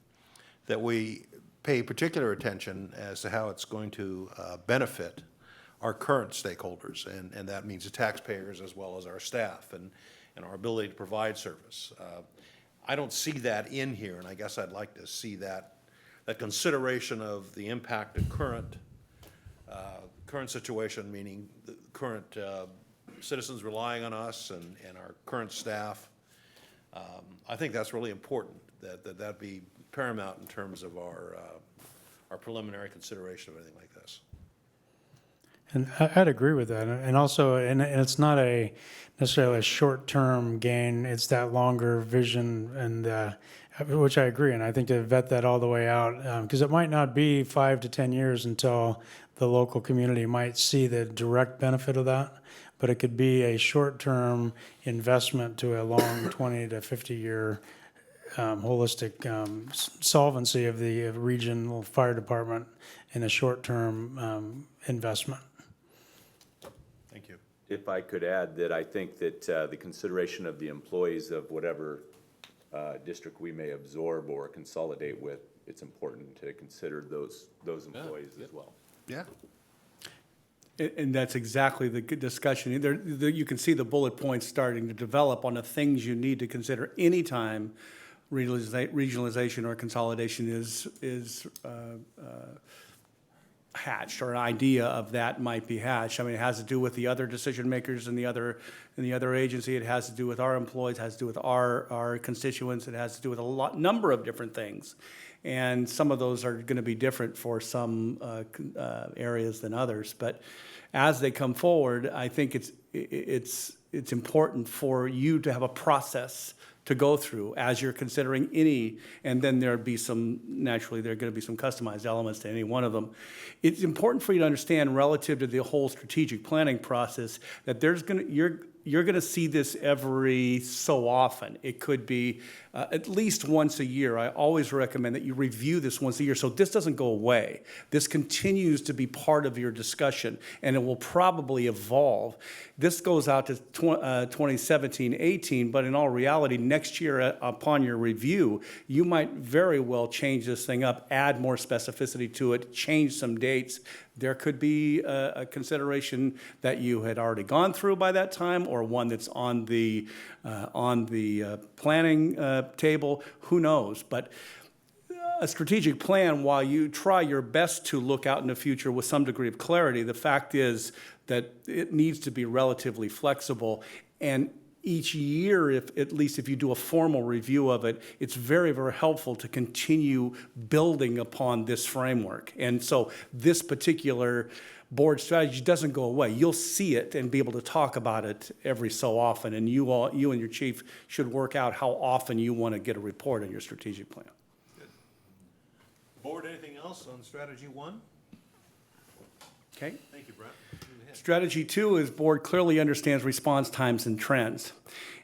that we pay particular attention as to how it's going to benefit our current stakeholders, and that means the taxpayers as well as our staff and our ability to provide service. I don't see that in here, and I guess I'd like to see that consideration of the impact of current situation, meaning the current citizens relying on us and our current staff. I think that's really important, that be paramount in terms of our preliminary consideration of anything like this. And I'd agree with that. And also, and it's not necessarily a short-term gain, it's that longer vision, and which I agree. And I think to vet that all the way out, because it might not be 5 to 10 years until the local community might see the direct benefit of that, but it could be a short-term investment to a long 20 to 50-year holistic solvency of the regional fire department in a short-term investment. Thank you. If I could add that I think that the consideration of the employees of whatever district we may absorb or consolidate with, it's important to consider those employees as well. Yeah. And that's exactly the good discussion. You can see the bullet points starting to develop on the things you need to consider anytime regionalization or consolidation is hatched, or an idea of that might be hatched. I mean, it has to do with the other decision makers in the other agency. It has to do with our employees, it has to do with our constituents. It has to do with a number of different things. And some of those are going to be different for some areas than others. But as they come forward, I think it's important for you to have a process to go through as you're considering any, and then there are going to be some customized elements to any one of them. It's important for you to understand, relative to the whole strategic planning process, that you're going to see this every so often. It could be at least once a year. I always recommend that you review this once a year, so this doesn't go away. This continues to be part of your discussion, and it will probably evolve. This goes out to 2017-18, but in all reality, next year, upon your review, you might very well change this thing up, add more specificity to it, change some dates. There could be a consideration that you had already gone through by that time, or one that's on the planning table. Who knows? But a strategic plan, while you try your best to look out in the future with some degree of clarity, the fact is that it needs to be relatively flexible. And each year, at least if you do a formal review of it, it's very, very helpful to continue building upon this framework. And so this particular board strategy doesn't go away. You'll see it and be able to talk about it every so often. And you and your chief should work out how often you want to get a report on your strategic plan. Board, anything else on strategy 1? Okay? Thank you, Brent. Move ahead. Strategy 2 is board clearly understands response times and trends.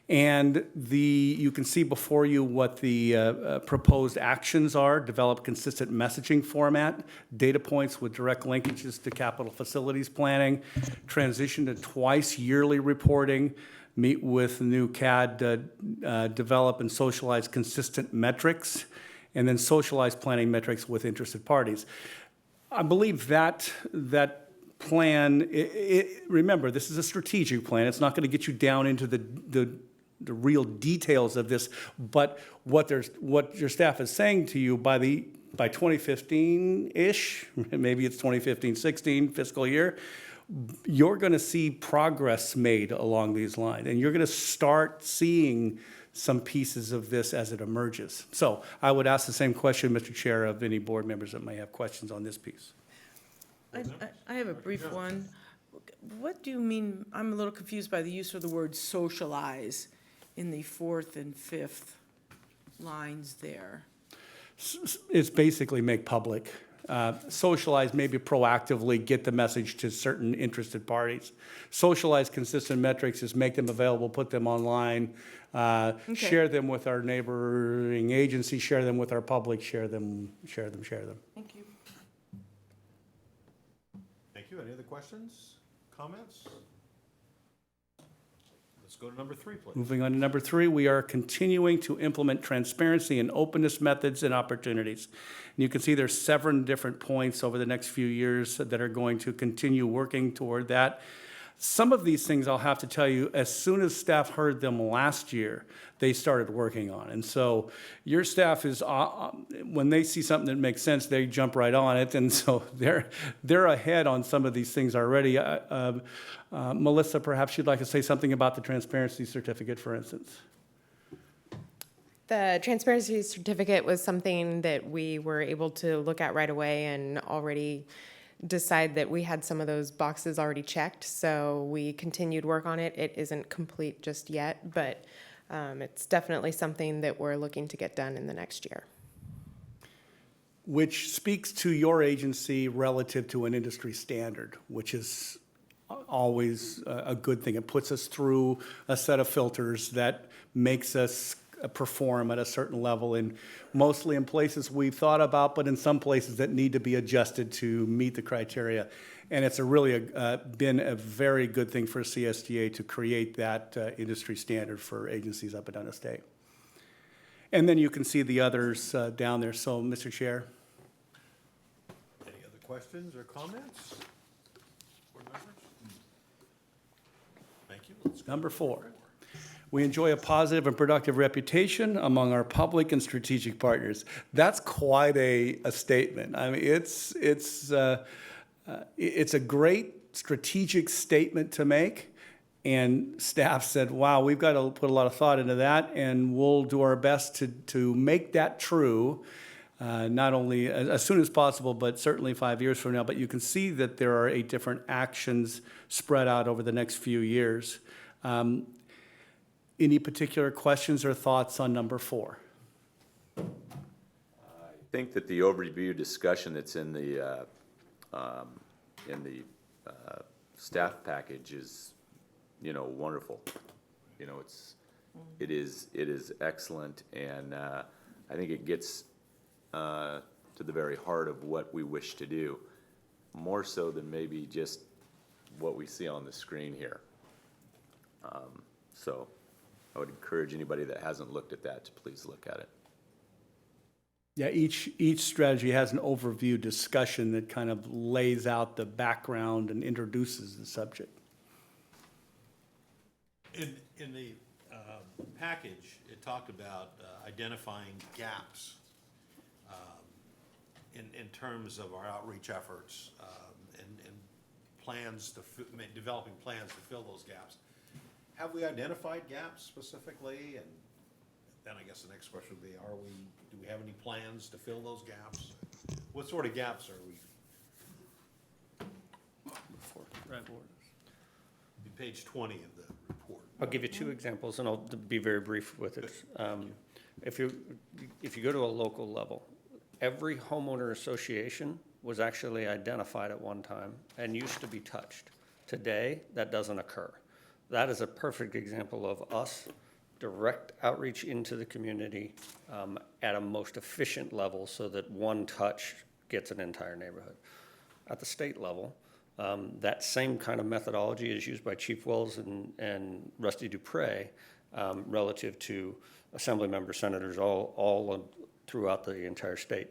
And you can see before you what the proposed actions are: develop consistent messaging format, data points with direct linkages to capital facilities planning, transition to twice yearly reporting, meet with new CAD, develop and socialize consistent metrics, and then socialize planning metrics with interested parties. I believe that plan, remember, this is a strategic plan. It's not going to get you down into the real details of this, but what your staff is saying to you by 2015-ish, maybe it's 2015-16 fiscal year, you're going to see progress made along these lines, and you're going to start seeing some pieces of this as it emerges. So I would ask the same question, Mr. Chair, of any board members that may have questions on this piece. I have a brief one. What do you mean, I'm a little confused by the use of the word socialize in the 4th and 5th lines there. It's basically make public. Socialize, maybe proactively get the message to certain interested parties. Socialize consistent metrics is make them available, put them online, share them with our neighboring agencies, share them with our public, share them. Thank you. Thank you. Any other questions, comments? Let's go to number 3, please. Moving on to number 3, we are continuing to implement transparency and openness methods and opportunities. And you can see there's 7 different points over the next few years that are going to continue working toward that. Some of these things, I'll have to tell you, as soon as staff heard them last year, they started working on. And so your staff is, when they see something that makes sense, they jump right on it. And so they're ahead on some of these things already. Melissa, perhaps you'd like to say something about the transparency certificate, for instance. The transparency certificate was something that we were able to look at right away and already decide that we had some of those boxes already checked. So we continued work on it. It isn't complete just yet, but it's definitely something that we're looking to get done in the next year. Which speaks to your agency relative to an industry standard, which is always a good thing. It puts us through a set of filters that makes us perform at a certain level, and mostly in places we've thought about, but in some places that need to be adjusted to meet the criteria. And it's been a very good thing for CSDA to create that industry standard for agencies up and down the state. And then you can see the others down there. So, Mr. Chair. Any other questions or comments? Board members? Thank you. Let's go. Number 4, we enjoy a positive and productive reputation among our public and strategic partners. That's quite a statement. I mean, it's a great strategic statement to make, and staff said, wow, we've got to put a lot of thought into that, and we'll do our best to make that true, not only as soon as possible, but certainly 5 years from now. But you can see that there are 8 different actions spread out over the next few years. Any particular questions or thoughts on number 4? I think that the overview discussion that's in the staff package is, wonderful. It is excellent, and I think it gets to the very heart of what we wish to do, more so than maybe just what we see on the screen here. So I would encourage anybody that hasn't looked at that to please look at it. Yeah, each strategy has an overview discussion that kind of lays out the background and introduces the subject. In the package, it talked about identifying gaps in terms of our outreach efforts and plans developing plans to fill those gaps. Have we identified gaps specifically? And then I guess the next question would be, do we have any plans to fill those gaps? What sort of gaps are we? Page 20 of the report. I'll give you 2 examples, and I'll be very brief with it. If you go to a local level, every homeowner association was actually identified at one time and used to be touched. Today, that doesn't occur. That is a perfect example of us direct outreach into the community at a most efficient level so that one touch gets an entire neighborhood. At the state level, that same kind of methodology is used by Chief Wells and Rusty Dupre relative to assembly members, senators, all throughout the entire state,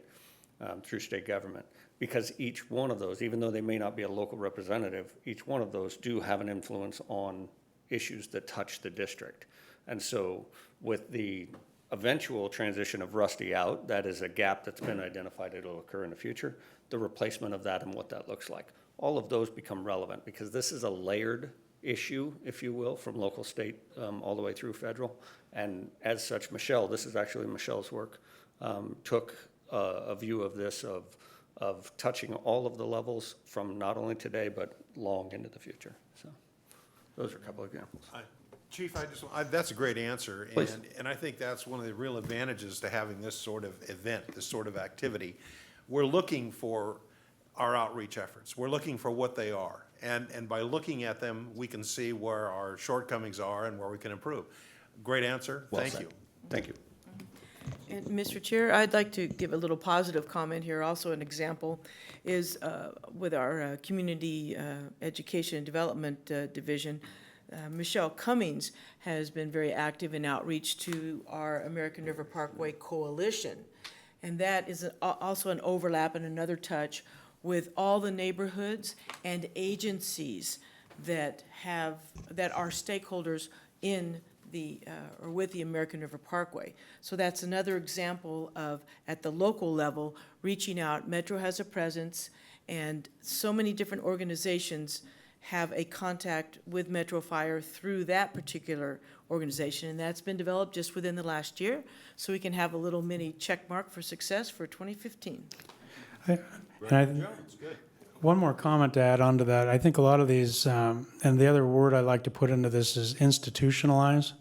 through state government. Because each one of those, even though they may not be a local representative, each one of those do have an influence on issues that touch the district. And so with the eventual transition of Rusty out, that is a gap that's been identified, it'll occur in the future, the replacement of that and what that looks like. All of those become relevant because this is a layered issue, if you will, from local, state, all the way through federal. And as such, this is actually Michelle's work, took a view of this, of touching all of the levels from not only today, but long into the future. So those are a couple of examples. Chief, that's a great answer. Please. And I think that's one of the real advantages to having this sort of event, this sort of activity. We're looking for our outreach efforts. We're looking for what they are. And by looking at them, we can see where our shortcomings are and where we can improve. Great answer. Well Thank said. you. Thank you. And Mr. Chair, I'd like to give a little positive comment here. Also, an example is with our Community Education and Development Division. Michelle Cummings has been very active in outreach to our American River Parkway Coalition. And that is also an overlap and another touch with all the neighborhoods and agencies that are stakeholders in or with the American River Parkway. So that's another example of, at the local level, reaching out. Metro has a presence, and so many different organizations have a contact with Metro Fire through that particular organization, and that's been developed just within the last year, so we can have a little mini check mark for success for 2015. One more comment to add on to that. I think a lot of these, and the other word I like to put into this is institutionalize,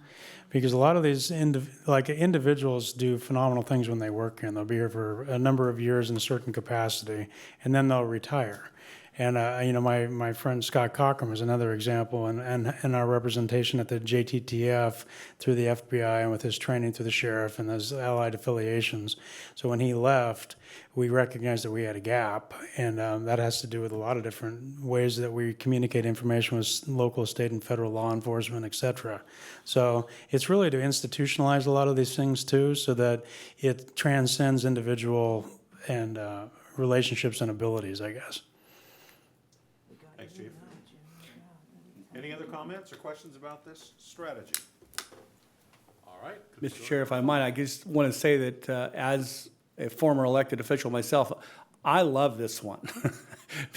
because a lot of these individuals do phenomenal things when they work here, and they'll be here for a number of years in a certain capacity, and then they'll retire. And my friend Scott Cochran is another example, and our representation at the JTTF through the FBI and with his training through the sheriff and his allied affiliations. So when he left, we recognized that we had a gap, and that has to do with a lot of different ways that we communicate information with local, state, and federal law enforcement, et cetera. So it's really to institutionalize a lot of these things too, so that it transcends individual and relationships and abilities, I guess. Thanks, Chief. Any other comments or questions about this strategy? All right. Mr. Chair, if I might, I just want to say that as a former elected official myself, I love this one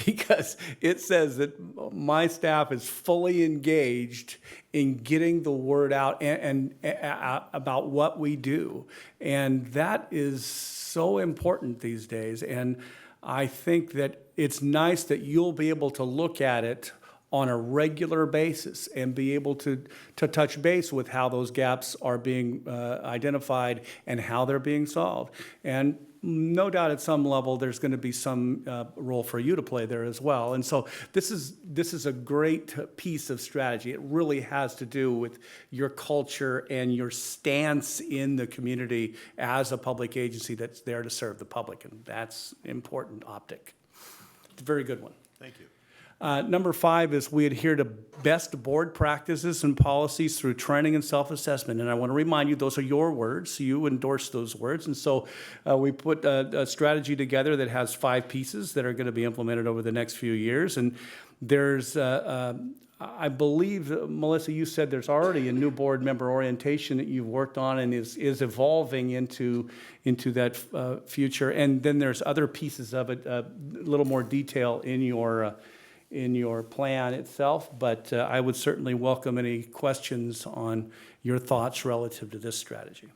because it says that my staff is fully engaged in getting the word out and about what we do. And that is so important these days. And I think that it's nice that you'll be able to look at it on a regular basis and be able to touch base with how those gaps are being identified and how they're being solved. And no doubt at some level, there's going to be some role for you to play there as well. And so this is a great piece of strategy. It really has to do with your culture and your stance in the community as a public agency that's there to serve the public. And that's important optic. It's a very good one. Thank you. Number 5 is we adhere to best board practices and policies through training and self-assessment. And I want to remind you, those are your words. You endorse those words. And so we put a strategy together that has 5 pieces that are going to be implemented over the next few years. And there's, I believe, Melissa, you said there's already a new board member orientation that you've worked on and is evolving into that future. And then there's other pieces of it, a little more detail in your plan itself, but I would certainly welcome any questions on your thoughts relative to this strategy.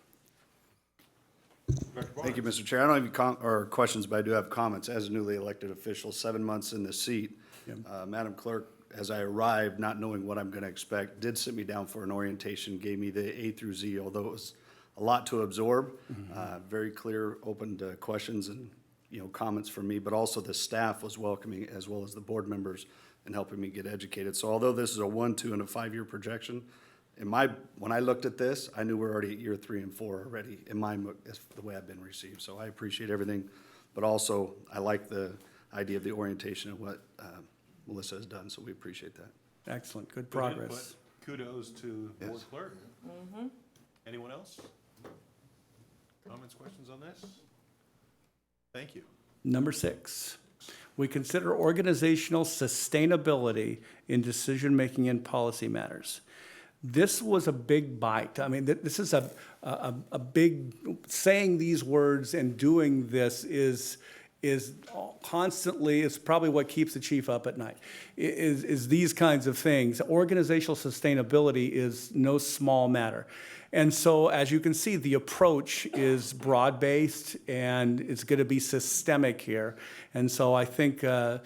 Thank you, Mr. Chair. I don't have questions, but I do have comments. As a newly elected official, 7 months in the seat, Madam Clerk, as I arrived, not knowing what I'm going to expect, did sit me down for an orientation, gave me the A through Z, although it was a lot to absorb. Very clear, open to questions and comments from me, but also the staff was welcoming as well as the board members in helping me get educated. So although this is a 1, 2, and a 5-year projection, when I looked at this, I knew we're already at year 3 and 4 already in my, that's the way I've been received. So I appreciate everything, but also I like the idea of the orientation of what Melissa has done, so we appreciate that. Excellent, good Good input. progress. Kudos to Board Yes. Clerk. Anyone else? Comments, questions on this? Thank you. Number 6, we consider organizational sustainability in decision-making and policy matters. This was a big bite. I mean, this is a big, saying these words and doing this is constantly, it's probably what keeps the chief up at night, is these kinds of things. Organizational sustainability is no small matter. And so, as you can see, the approach is broad-based and it's going to be systemic here. And so I think the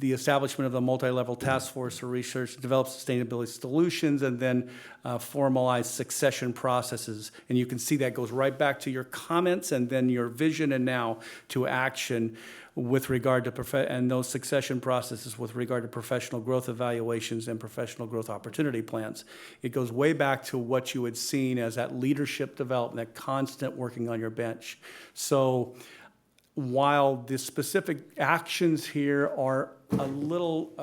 establishment of the multi-level task force for research to develop sustainability solutions and then formalize succession processes. And you can see that goes right back to your comments and then your vision and now to action with regard to and those succession processes with regard to professional growth evaluations and professional growth opportunity plans. It goes way back to what you had seen as that leadership development, that constant working on your bench. So while the specific actions here are a little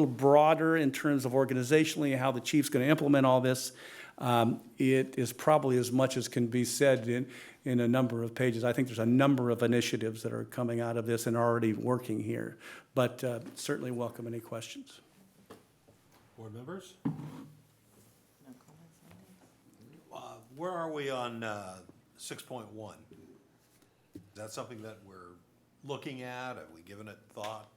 broader in terms of organizationally how the chief's going to implement all this, it is probably as much as can be said in a number of pages. I think there's a number of initiatives that are coming out of this and are already working here, but certainly welcome any questions. Board members? Where are we on 6.1? Is that something that we're looking at? Have we given it thought?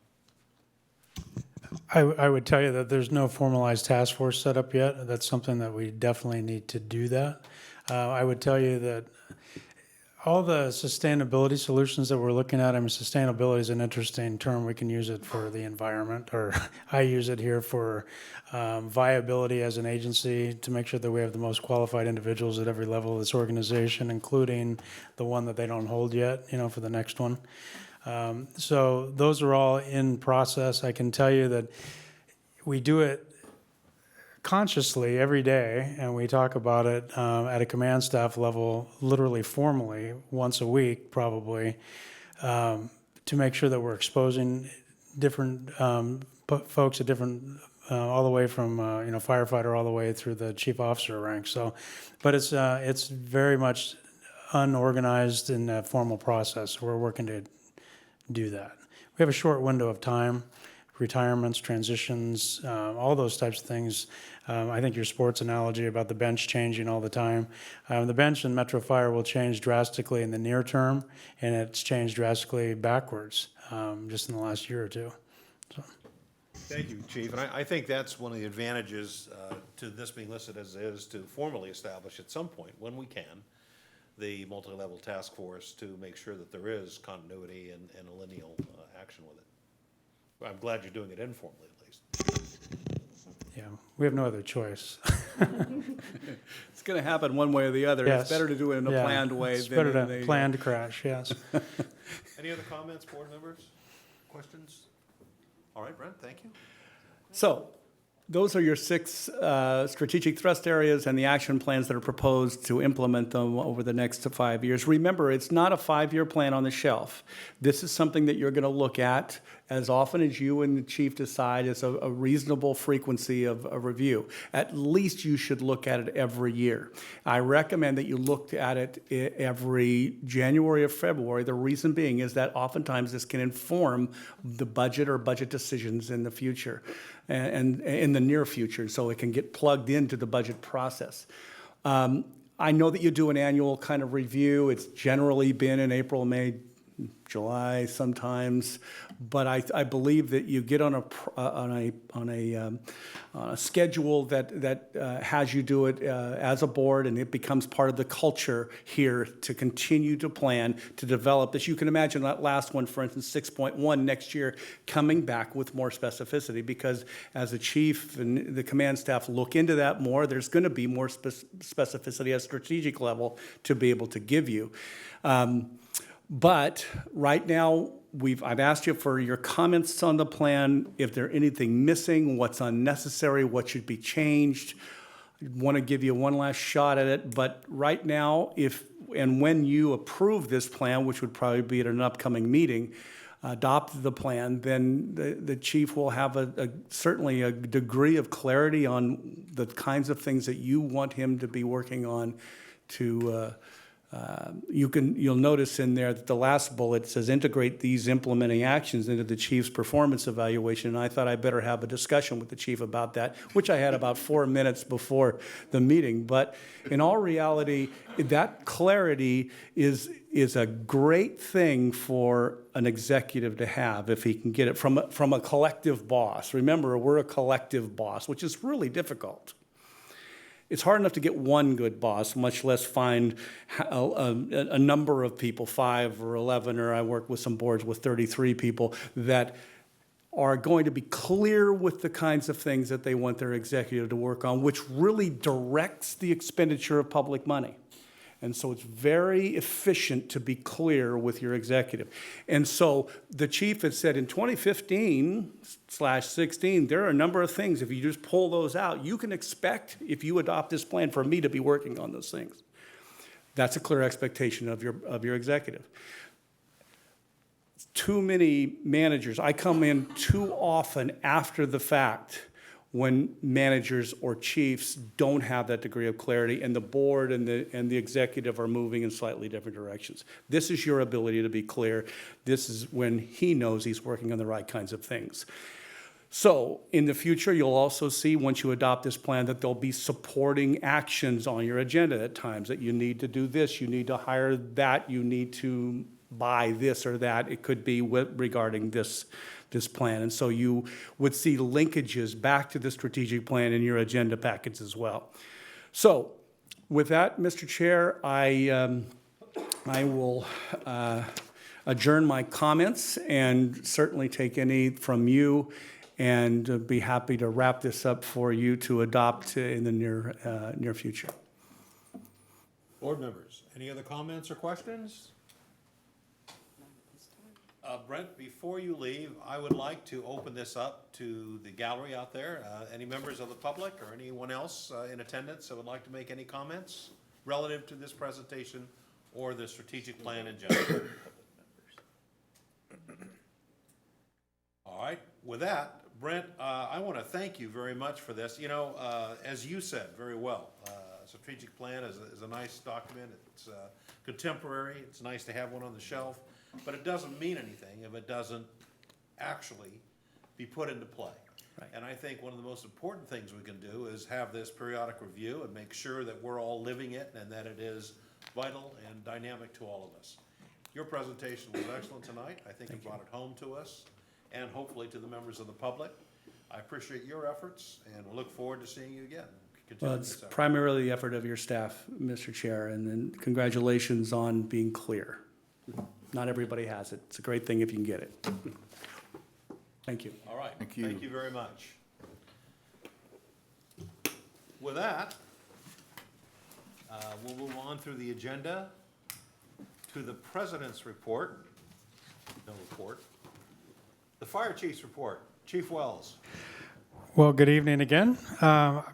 I would tell you that there's no formalized task force set up yet. That's something that we definitely need to do that. I would tell you that all the sustainability solutions that we're looking at, I mean, sustainability is an interesting term. We can use it for the environment, or I use it here for viability as an agency to make sure that we have the most qualified individuals at every level of this organization, including the one that they don't hold yet, for the next one. So those are all in process. I can tell you that we do it consciously every day, and we talk about it at a command staff level, literally formally, once a week probably, to make sure that we're exposing different folks at different, all the way from firefighter all the way through the chief officer rank. So, but it's very much unorganized in a formal process. We're working to do that. We have a short window of time, retirements, transitions, all those types of things. I think your sports analogy about the bench changing all the time. The bench in Metro Fire will change drastically in the near term, and it's changed drastically backwards just in the last year or two. So. Thank you, Chief. And I think that's one of the advantages to this being listed as is, to formally establish at some point, when we can, the multi-level task force to make sure that there is continuity and a lineal action with it. I'm glad you're doing it informally, at least. Yeah, we have no other choice. It's going to happen one way or the other. Yes. It's better to do it in a Yeah. planned way It's than better in to a plan to crash, yes. Any other comments, board members? Questions? All right, Brent, thank you. So, those are your 6 strategic thrust areas and the action plans that are proposed to implement them over the next 5 years. Remember, it's not a 5-year plan on the shelf. This is something that you're going to look at as often as you and the chief decide is a reasonable frequency of a review. At least you should look at it every year. I recommend that you look at it every January or February. The reason being is that oftentimes this can inform the budget or budget decisions in the future and in the near future, so it can get plugged into the budget process. I know that you do an annual kind of review. It's generally been in April, May, July sometimes, but I believe that you get on a schedule that has you do it as a board, and it becomes part of the culture here to continue to plan, to develop this. You can imagine that last one, for instance, 6.1 next year, coming back with more specificity, because as the chief and the command staff look into that more, there's going to be more specificity at a strategic level to be able to give you. But right now, I've asked you for your comments on the plan, if there's anything missing, what's unnecessary, what should be changed. I want to give you one last shot at it, but right now, if and when you approve this plan, which would probably be at an upcoming meeting, adopt the plan, then the chief will have certainly a degree of clarity on the kinds of things that you want him to be working on to you'll notice in there that the last bullet says integrate these implementing actions into the chief's performance evaluation. And I thought I better have a discussion with the chief about that, which I had about 4 minutes before the meeting. But in all reality, that clarity is a great thing for an executive to have if he can get it from a collective boss. Remember, we're a collective boss, which is really difficult. It's hard enough to get one good boss, much less find a number of people, 5 or 11, or I work with some boards with 33 people, that are going to be clear with the kinds of things that they want their executive to work on, which really directs the expenditure of public money. And so it's very efficient to be clear with your executive. And so the chief had said in 2015/16, there are a number of things, if you just pull those out, you can expect, if you adopt this plan, for me to be working on those things. That's a clear expectation of your executive. Too many managers, I come in too often after the fact when managers or chiefs don't have that degree of clarity, and the board and the executive are moving in slightly different directions. This is your ability to be clear. This is when he knows he's working on the right kinds of things. So in the future, you'll also see, once you adopt this plan, that there'll be supporting actions on your agenda at times, that you need to do this, you need to hire that, you need to buy this or that. It could be regarding this plan. And so you would see linkages back to the strategic plan in your agenda packets as well. So with that, Mr. Chair, I will adjourn my comments and certainly take any from you, and be happy to wrap this up for you to adopt in the near future. Board members, any other comments or questions? Brent, before you leave, I would like to open this up to the gallery out there. Any members of the public or anyone else in attendance that would like to make any comments relative to this presentation or the strategic plan in general? All right, with that, Brent, I want to thank you very much for this. You know, as you said very well, strategic plan is a nice document. It's contemporary. It's nice to have one on the shelf, but it doesn't mean anything if it doesn't actually be put into play. Right. And I think one of the most important things we can do is have this periodic review and make sure that we're all living it and that it is vital and dynamic to all of us. Your presentation was excellent tonight. I think it brought it home to us and hopefully to the members of the public. I appreciate your efforts and we'll look forward to seeing you again. Continue Well, this it's effort. primarily the effort of your staff, Mr. Chair, and then congratulations on being clear. Not everybody has it. It's a great thing if you can get it. Thank you. All right. Thank you. Thank you very much. With that, we'll move on through the agenda to the President's report. No report. The Fire Chief's report. Chief Wells. Well, good evening again.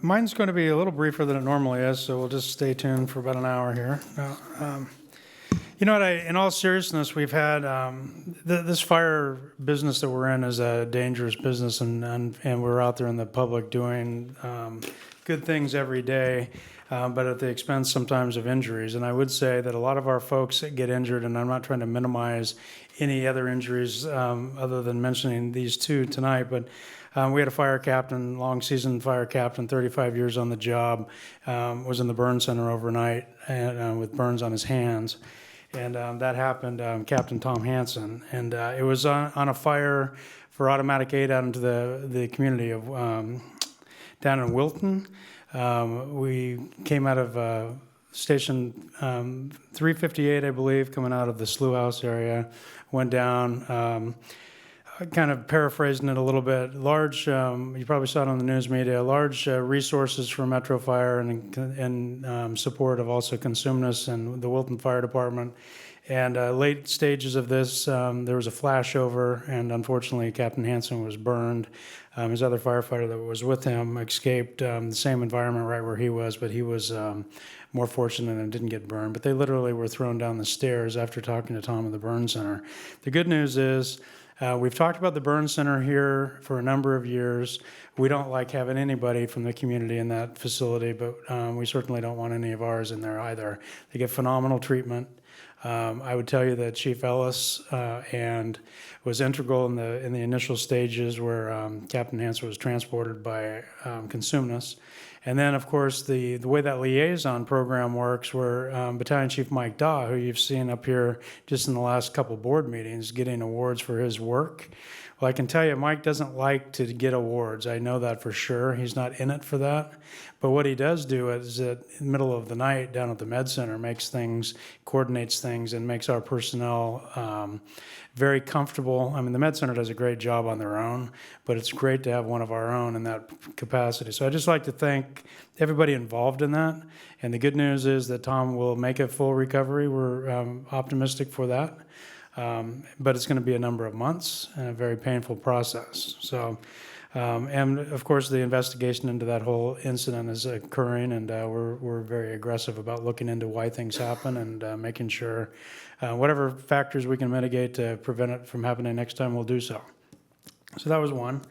Mine's going to be a little briefer than it normally is, so we'll just stay tuned for about an hour here. You know what, in all seriousness, we've had, this fire business that we're in is a dangerous business, and we're out there in the public doing good things every day, but at the expense sometimes of injuries. And I would say that a lot of our folks that get injured, and I'm not trying to minimize any other injuries other than mentioning these two tonight, but we had a fire captain, long seasoned fire captain, 35 years on the job, was in the burn center overnight and, with burns on his hands. And that happened, Captain Tom Hansen. And it was on a fire for automatic aid out into the community of down in Wilton. We came out of station 358, I believe, coming out of the Slough House area, went down. Kind of paraphrasing it a little bit, large, you probably saw it on the news media, large resources for Metro Fire and support of also Consumnes and the Wilton Fire Department. And late stages of this, there was a flashover, and unfortunately Captain Hansen was burned. His other firefighter that was with him escaped the same environment right where he was, but he was more fortunate and didn't get burned. But they literally were thrown down the stairs after talking to Tom at the burn center. The good news is, we've talked about the burn center here for a number of years. We don't like having anybody from the community in that facility, but we certainly don't want any of ours in there either. They get phenomenal treatment. I would tell you that Chief Ellis and was integral in the initial stages where Captain Hansen was transported by Consumnes. And then, of course, the way that liaison program works, where Battalion Chief Mike Daw, who you've seen up here just in the last couple board meetings, getting awards for his work. Well, I can tell you, Mike doesn't like to get awards. I know that for sure. He's not in it for that. But what he does do is that in the middle of the night down at the Med Center, makes things, coordinates things, and makes our personnel very comfortable. I mean, the Med Center does a great job on their own, but it's great to have one of our own in that capacity. So I'd just like to thank everybody involved in that. And the good news is that Tom will make a full recovery. We're optimistic for that. But it's going to be a number of months and a very painful process. So, and of course, the investigation into that whole incident is occurring, and we're very aggressive about looking into why things happen and making sure whatever factors we can mitigate to prevent it from happening next time, we'll do so. So that was one.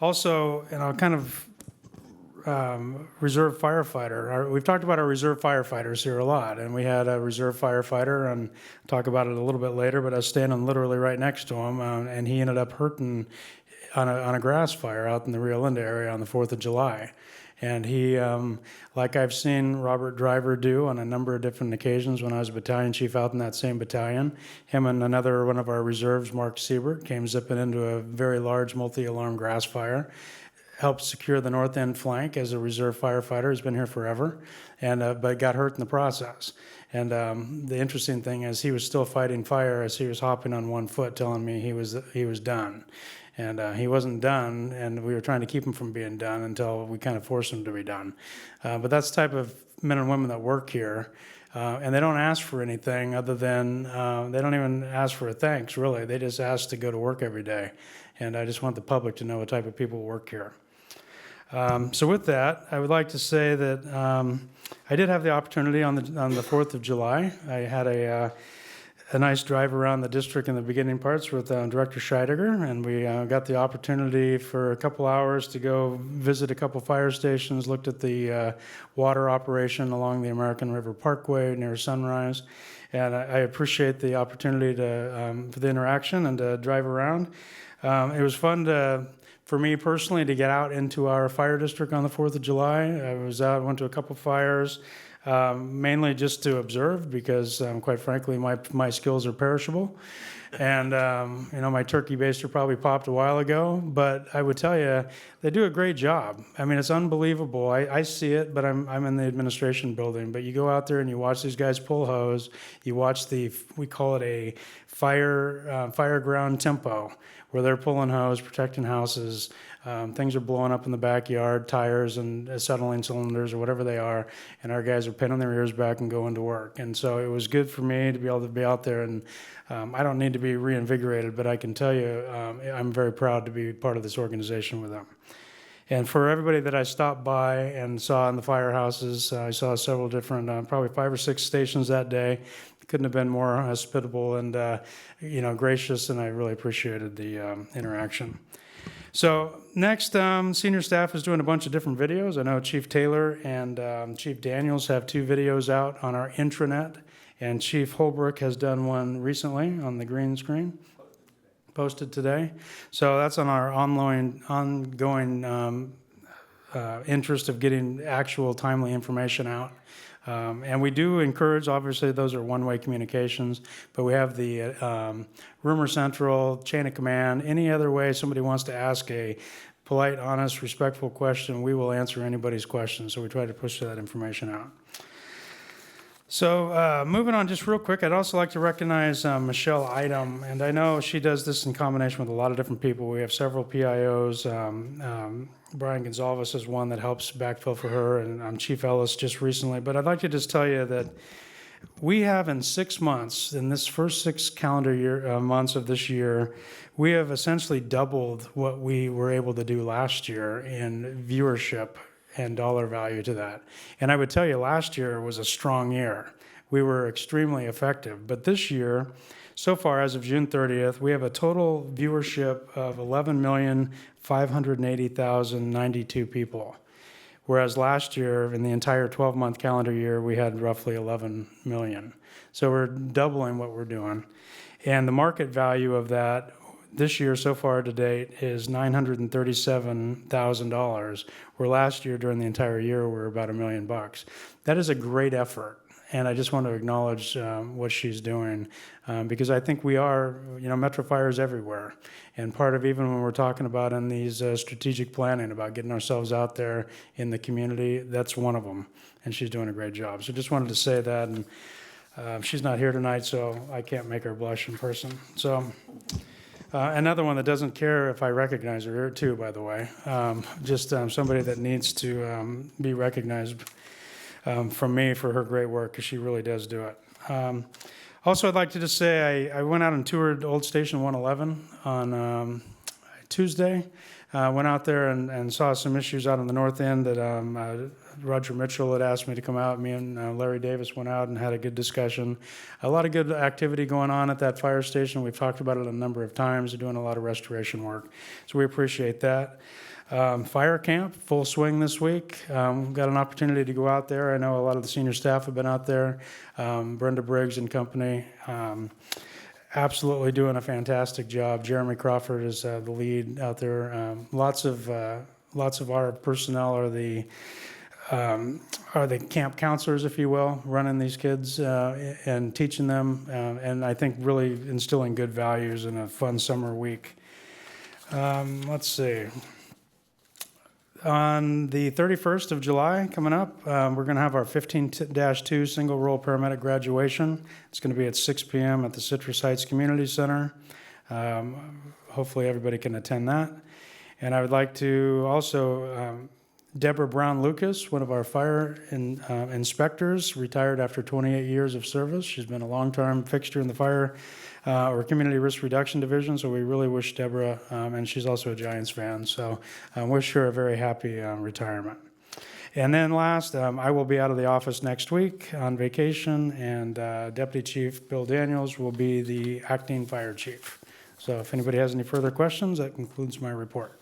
Also, and I'll kind of reserve firefighter. We've talked about our reserve firefighters here a lot, and we had a reserve firefighter, and I'll talk about it a little bit later, but I was standing literally right next to him, and he ended up hurting on a grass fire out in the Rio Linda area on the 4th of July. And he, like I've seen Robert Driver do on a number of different occasions when I was a battalion chief out in that same battalion, him and another one of our reserves, Mark Siebert, came zipping into a very large multi-alarm grass fire, helped secure the north end flank as a reserve firefighter. He's been here forever, and but got hurt in the process. And the interesting thing is he was still fighting fire as he was hopping on one foot, telling me he was done. And he wasn't done, and we were trying to keep him from being done until we kind of forced him to be done. But that's the type of men and women that work here. And they don't ask for anything other than, they don't even ask for a thanks, really. They just ask to go to work every day. And I just want the public to know what type of people work here. So with that, I would like to say that I did have the opportunity on the 4th of July. I had a nice drive around the district in the beginning parts with Director Scheidegger, and we got the opportunity for a couple hours to go visit a couple fire stations, looked at the water operation along the American River Parkway near Sunrise, and I appreciate the opportunity for the interaction and to drive around. It was fun for me personally to get out into our fire district on the 4th of July. I was out, went to a couple fires, mainly just to observe because, quite frankly, my skills are perishable. And, my turkey baster probably popped a while ago, but I would tell you, they do a great job. I mean, it's unbelievable. I see it, but I'm in the administration building. But you go out there and you watch these guys pull hose. You watch we call it a fire ground tempo, where they're pulling hose, protecting houses. Things are blowing up in the backyard, tires and acetylene cylinders or whatever they are, and our guys are pinning their ears back and going to work. And so it was good for me to be able to be out there, and I don't need to be reinvigorated, but I can tell you I'm very proud to be part of this organization with them. And for everybody that I stopped by and saw in the firehouses, I saw several different, probably 5 or 6 stations that day. Couldn't have been more hospitable and gracious, and I really appreciated the interaction. So next, senior staff is doing a bunch of different videos. I know Chief Taylor and Chief Daniels have 2 videos out on our intranet, and Chief Holbrook has done one recently on the green screen, posted today. So that's on our ongoing interest of getting actual timely information out. And we do encourage, obviously, those are one-way communications, but we have the Rumor Central, chain of command, any other way somebody wants to ask a polite, honest, respectful question, we will answer anybody's question. So we try to push that information out. So moving on just real quick, I'd also like to recognize Michelle Idem, and I know she does this in combination with a lot of different people. We have several PIOs. Brian Gonzalez is one that helps backfill for her, and Chief Ellis just recently. But I'd like to just tell you that we have in 6 months, in this first 6 calendar year months of this year, we have essentially doubled what we were able to do last year in viewership and dollar value to that. And I would tell you last year was a strong year. We were extremely effective. But this year, so far as of June 30th, we have a total viewership of 11,580,092 people. Whereas last year, in the entire 12-month calendar year, we had roughly 11 million. So we're doubling what we're doing. And the market value of that this year so far to date is $937,000, where last year during the entire year we were about $1 million. That is a great effort, and I just want to acknowledge what she's doing because I think we are, Metro Fire is everywhere, and part of even when we're talking about in these strategic planning about getting ourselves out there in the community, that's one of them, and she's doing a great job. So just wanted to say that, and she's not here tonight, so I can't make her blush in person. So. Another one that doesn't care if I recognize her too, by the way. Just somebody that needs to be recognized from me for her great work, because she really does do it. Also, I'd like to just say I went out and toured Old Station 111 on Tuesday. Went out there and saw some issues out on the north end that Roger Mitchell had asked me to come out. Me and Larry Davis went out and had a good discussion. A lot of good activity going on at that fire station. We've talked about it a number of times. They're doing a lot of restoration work. So we appreciate that. Fire camp, full swing this week. Got an opportunity to go out there. I know a lot of the senior staff have been out there. Brenda Briggs and company. Absolutely doing a fantastic job. Jeremy Crawford is the lead out there. Lots of our personnel are the camp counselors, if you will, running these kids and teaching them, and I think really instilling good values in a fun summer week. Let's see. On the 31st of July, coming up, we're going to have our 15-2 single role paramedic graduation. It's going to be at 6 p.m. at the Citrus Heights Community Center. Hopefully everybody can attend that. And I would like to also, Deborah Brown Lucas, one of our fire inspectors, retired after 28 years of service. She's been a long-term fixture in the fire or Community Risk Reduction Division, so we really wish Deborah, and she's also a Giants fan, so wish her a very happy retirement. And then last, I will be out of the office next week on vacation, and Deputy Chief Bill Daniels will be the acting fire chief. So if anybody has any further questions, that concludes my report.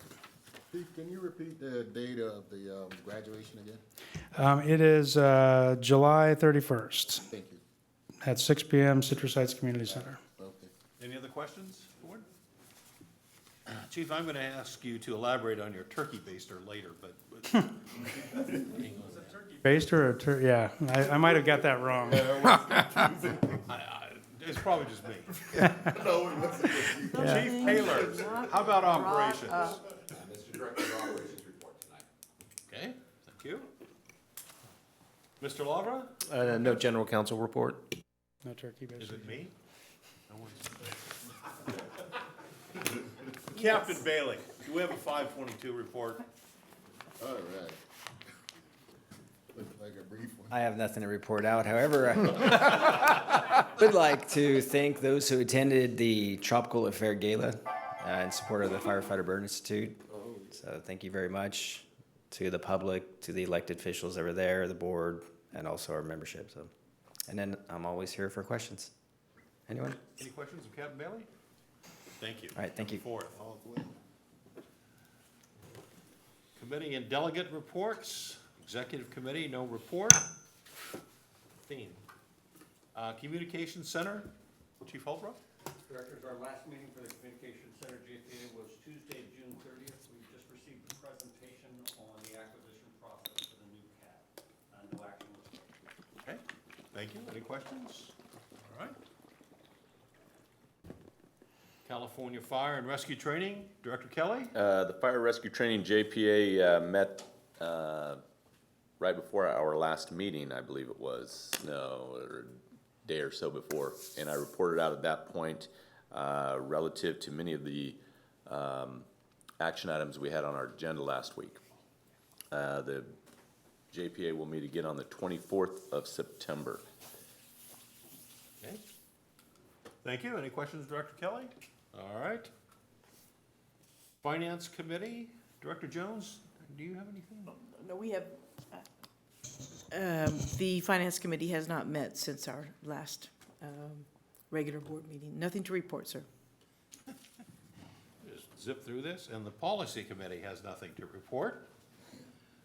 Chief, can you repeat the date of the graduation again? It is July 31st Thank you. at 6 p.m. Citrus Heights Community Center. Okay. Any other questions, board? Chief, I'm going to ask you to elaborate on your turkey baster later, but. Baster or yeah, I might have got that wrong. It's probably just me. Chief Taylor, how about operations? Mr. Director of Operations report tonight. Okay, thank you. Mr. Lavra, No general counsel report. No turkey is baster. it me? No one's- Captain Bailey, do we have a 522 report? All right. Looks like a brief one. I have nothing to report out. However, I would like to thank those who attended the Tropical Affair Gala in support of the Firefighter Burn Institute. So thank you very much to the public, to the elected officials that were there, the board, and also our membership. So, and then I'm always here for questions. Anyone? Any questions of Captain Bailey? Thank you. All right, thank you. Fourth. Committee and delegate reports. Executive committee, no report. 15. Communications Center, Chief Holbrook. Directors, our last meeting for the Communications Center JPA was Tuesday, June 30th. We just received the presentation on the acquisition process for the new CAD. No action was taken. Okay, thank you. Any questions? All right. California Fire and Rescue Training, Director Kelly. The Fire Rescue Training JPA met right before our last meeting, I believe it was, or a day or so before, and I reported out at that point relative to many of the action items we had on our agenda last week. The JPA will meet again on the 24th of September. Okay. Thank you. Any questions, Director Kelly? All right. Finance Committee, Director Jones, do you have anything? No, we have, the Finance Committee has not met since our last regular board meeting. Nothing to report, sir. Just zip through this, and the Policy Committee has nothing to report.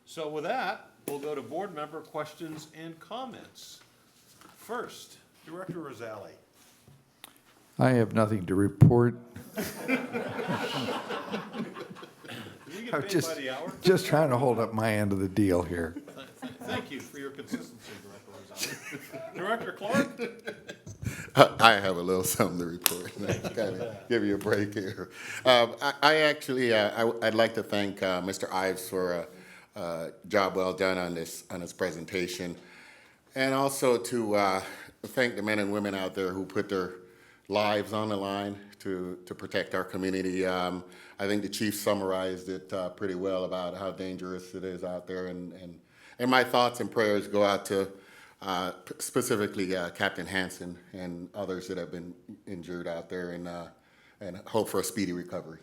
So with that, we'll go to board member questions and comments. First, Director Rosali. I have nothing to report. Do you get I'm paid just, by the hour? just trying to hold up my end of the deal here. Thank you for your consistency, Director Rosali. Director Clark? I have a little something to report. Kind of give you a break here. I actually, I'd like to thank Mr. Ives for a job well done on this presentation, and also to thank the men and women out there who put their lives on the line to protect our community. I think the chief summarized it pretty well about how dangerous it is out there, and my thoughts and prayers go out to specifically Captain Hansen and others that have been injured out there, and hope for a speedy recovery.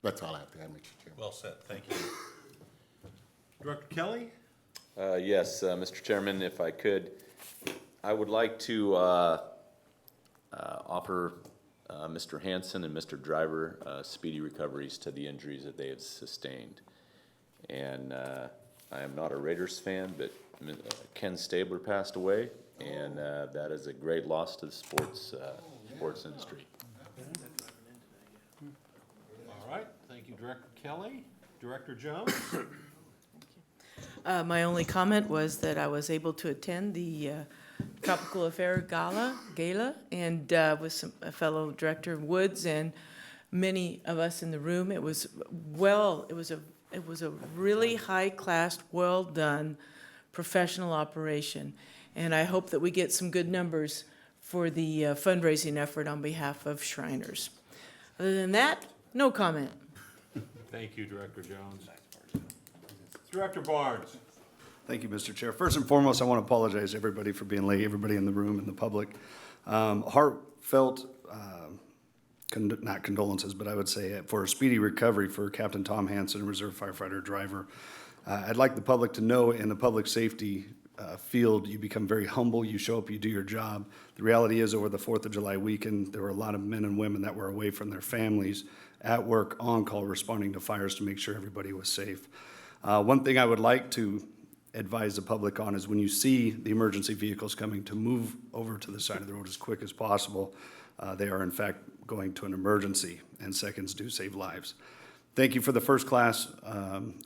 That's all I have to add, Mr. Chairman. Well said, thank you. Director Kelly? Yes, Mr. Chairman, if I could, I would like to offer Mr. Hansen and Mr. Driver speedy recoveries to the injuries that they have sustained. And I am not a Raiders fan, but Ken Stabler passed away, and that is a great loss to the sports industry. All right, thank you, Director Kelly. Director Jones? My only comment was that I was able to attend the Tropical Affair Gala, and with some fellow Director Woods and many of us in the room. It was a really high-class, well-done, professional operation. And I hope that we get some good numbers for the fundraising effort on behalf of Shriners. Other than that, no comment. Thank you, Director Jones. Director Barnes? Thank you, Mr. Chair. First and foremost, I want to apologize to everybody for being late, everybody in the room and the public. Heartfelt, not condolences, but I would say for a speedy recovery for Captain Tom Hansen, Reserve Firefighter Driver. I'd like the public to know in the public safety field, you become very humble, you show up, you do your job. The reality is, over the 4th of July weekend, there were a lot of men and women that were away from their families, at work, on call, responding to fires to make sure everybody was safe. One thing I would like to advise the public on is when you see the emergency vehicles coming, to move over to the side of the road as quick as possible. They are in fact going to an emergency, and seconds do save lives. Thank you for the first-class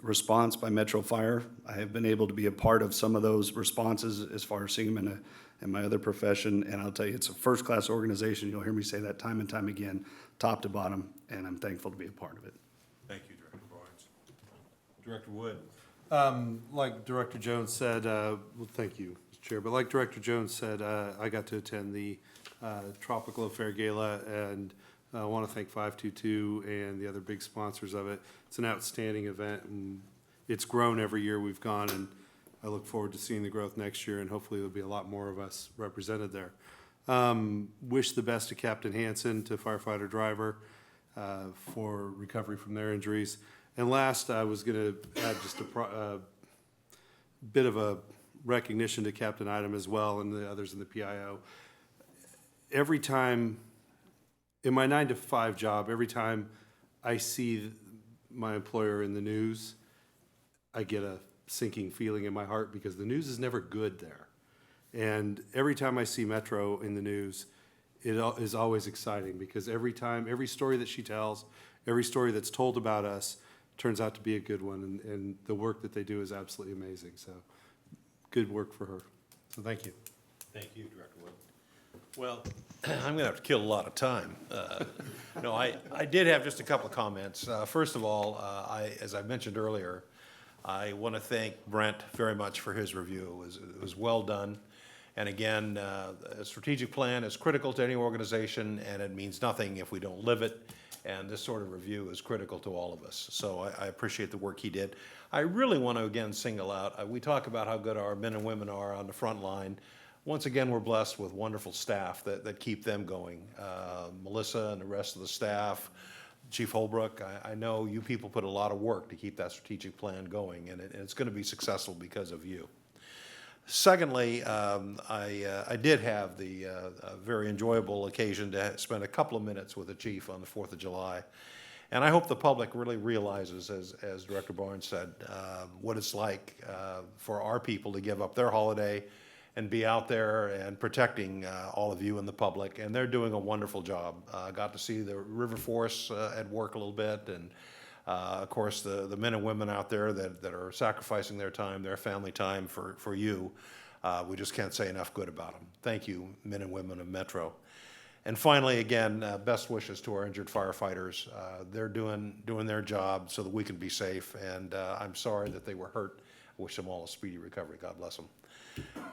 response by Metro Fire. I have been able to be a part of some of those responses as far as seeing them in my other profession, and I'll tell you, it's a first-class organization. You'll hear me say that time and time again, top to bottom, and I'm thankful to be a part of it. Thank you, Director Barnes. Director Wood. Like Director Jones said, well, thank you, Mr. Chair, but like Director Jones said, I got to attend the Tropical Affair Gala, and I want to thank 522 and the other big sponsors of it. It's an outstanding event, and it's grown every year we've gone, and I look forward to seeing the growth next year, and hopefully there'll be a lot more of us represented there. Wish the best to Captain Hansen, to firefighter driver, for recovery from their injuries. And last, I was going to add just a bit of a recognition to Captain Item as well, and the others in the PIO. Every time, in my 9-to-5 job, every time I see my employer in the news, I get a sinking feeling in my heart, because the news is never good there. And every time I see Metro in the news, it is always exciting, because every time, every story that she tells, every story that's told about us turns out to be a good one, and the work that they do is absolutely amazing. So good work for her. So thank you. Thank you, Director Wood. Well, I'm going to have to kill a lot of time. No, I did have just a couple of comments. First of all, as I mentioned earlier, I want to thank Brent very much for his review. It was well done. And again, a strategic plan is critical to any organization, and it means nothing if we don't live it. And this sort of review is critical to all of us. So I appreciate the work he did. I really want to again single out, we talk about how good our men and women are on the front line. Once again, we're blessed with wonderful staff that keep them going. Melissa and the rest of the staff, Chief Holbrook, I know you people put a lot of work to keep that strategic plan going, and it's going to be successful because of you. Secondly, I did have the very enjoyable occasion to spend a couple of minutes with the chief on the 4th of July. And I hope the public really realizes, as Director Barnes said, what it's like for our people to give up their holiday and be out there and protecting all of you and the public. And they're doing a wonderful job. I got to see the River Force at work a little bit, and of course, the men and women out there that are sacrificing their time, their family time for you. We just can't say enough good about them. Thank you, men and women of Metro. And finally, again, best wishes to our injured firefighters. They're doing their job so that we can be safe, and I'm sorry that they were hurt. I wish them all a speedy recovery. God bless them.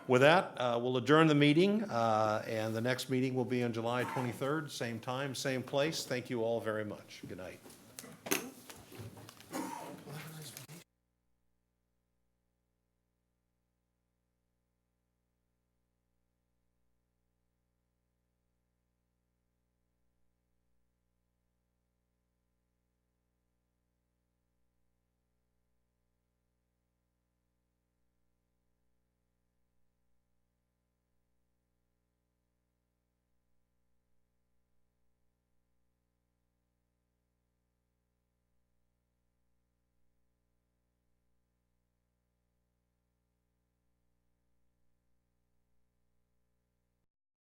With that, we'll adjourn the meeting, and the next meeting will be on July 23rd, same time, same place. Thank you all very much. Good night.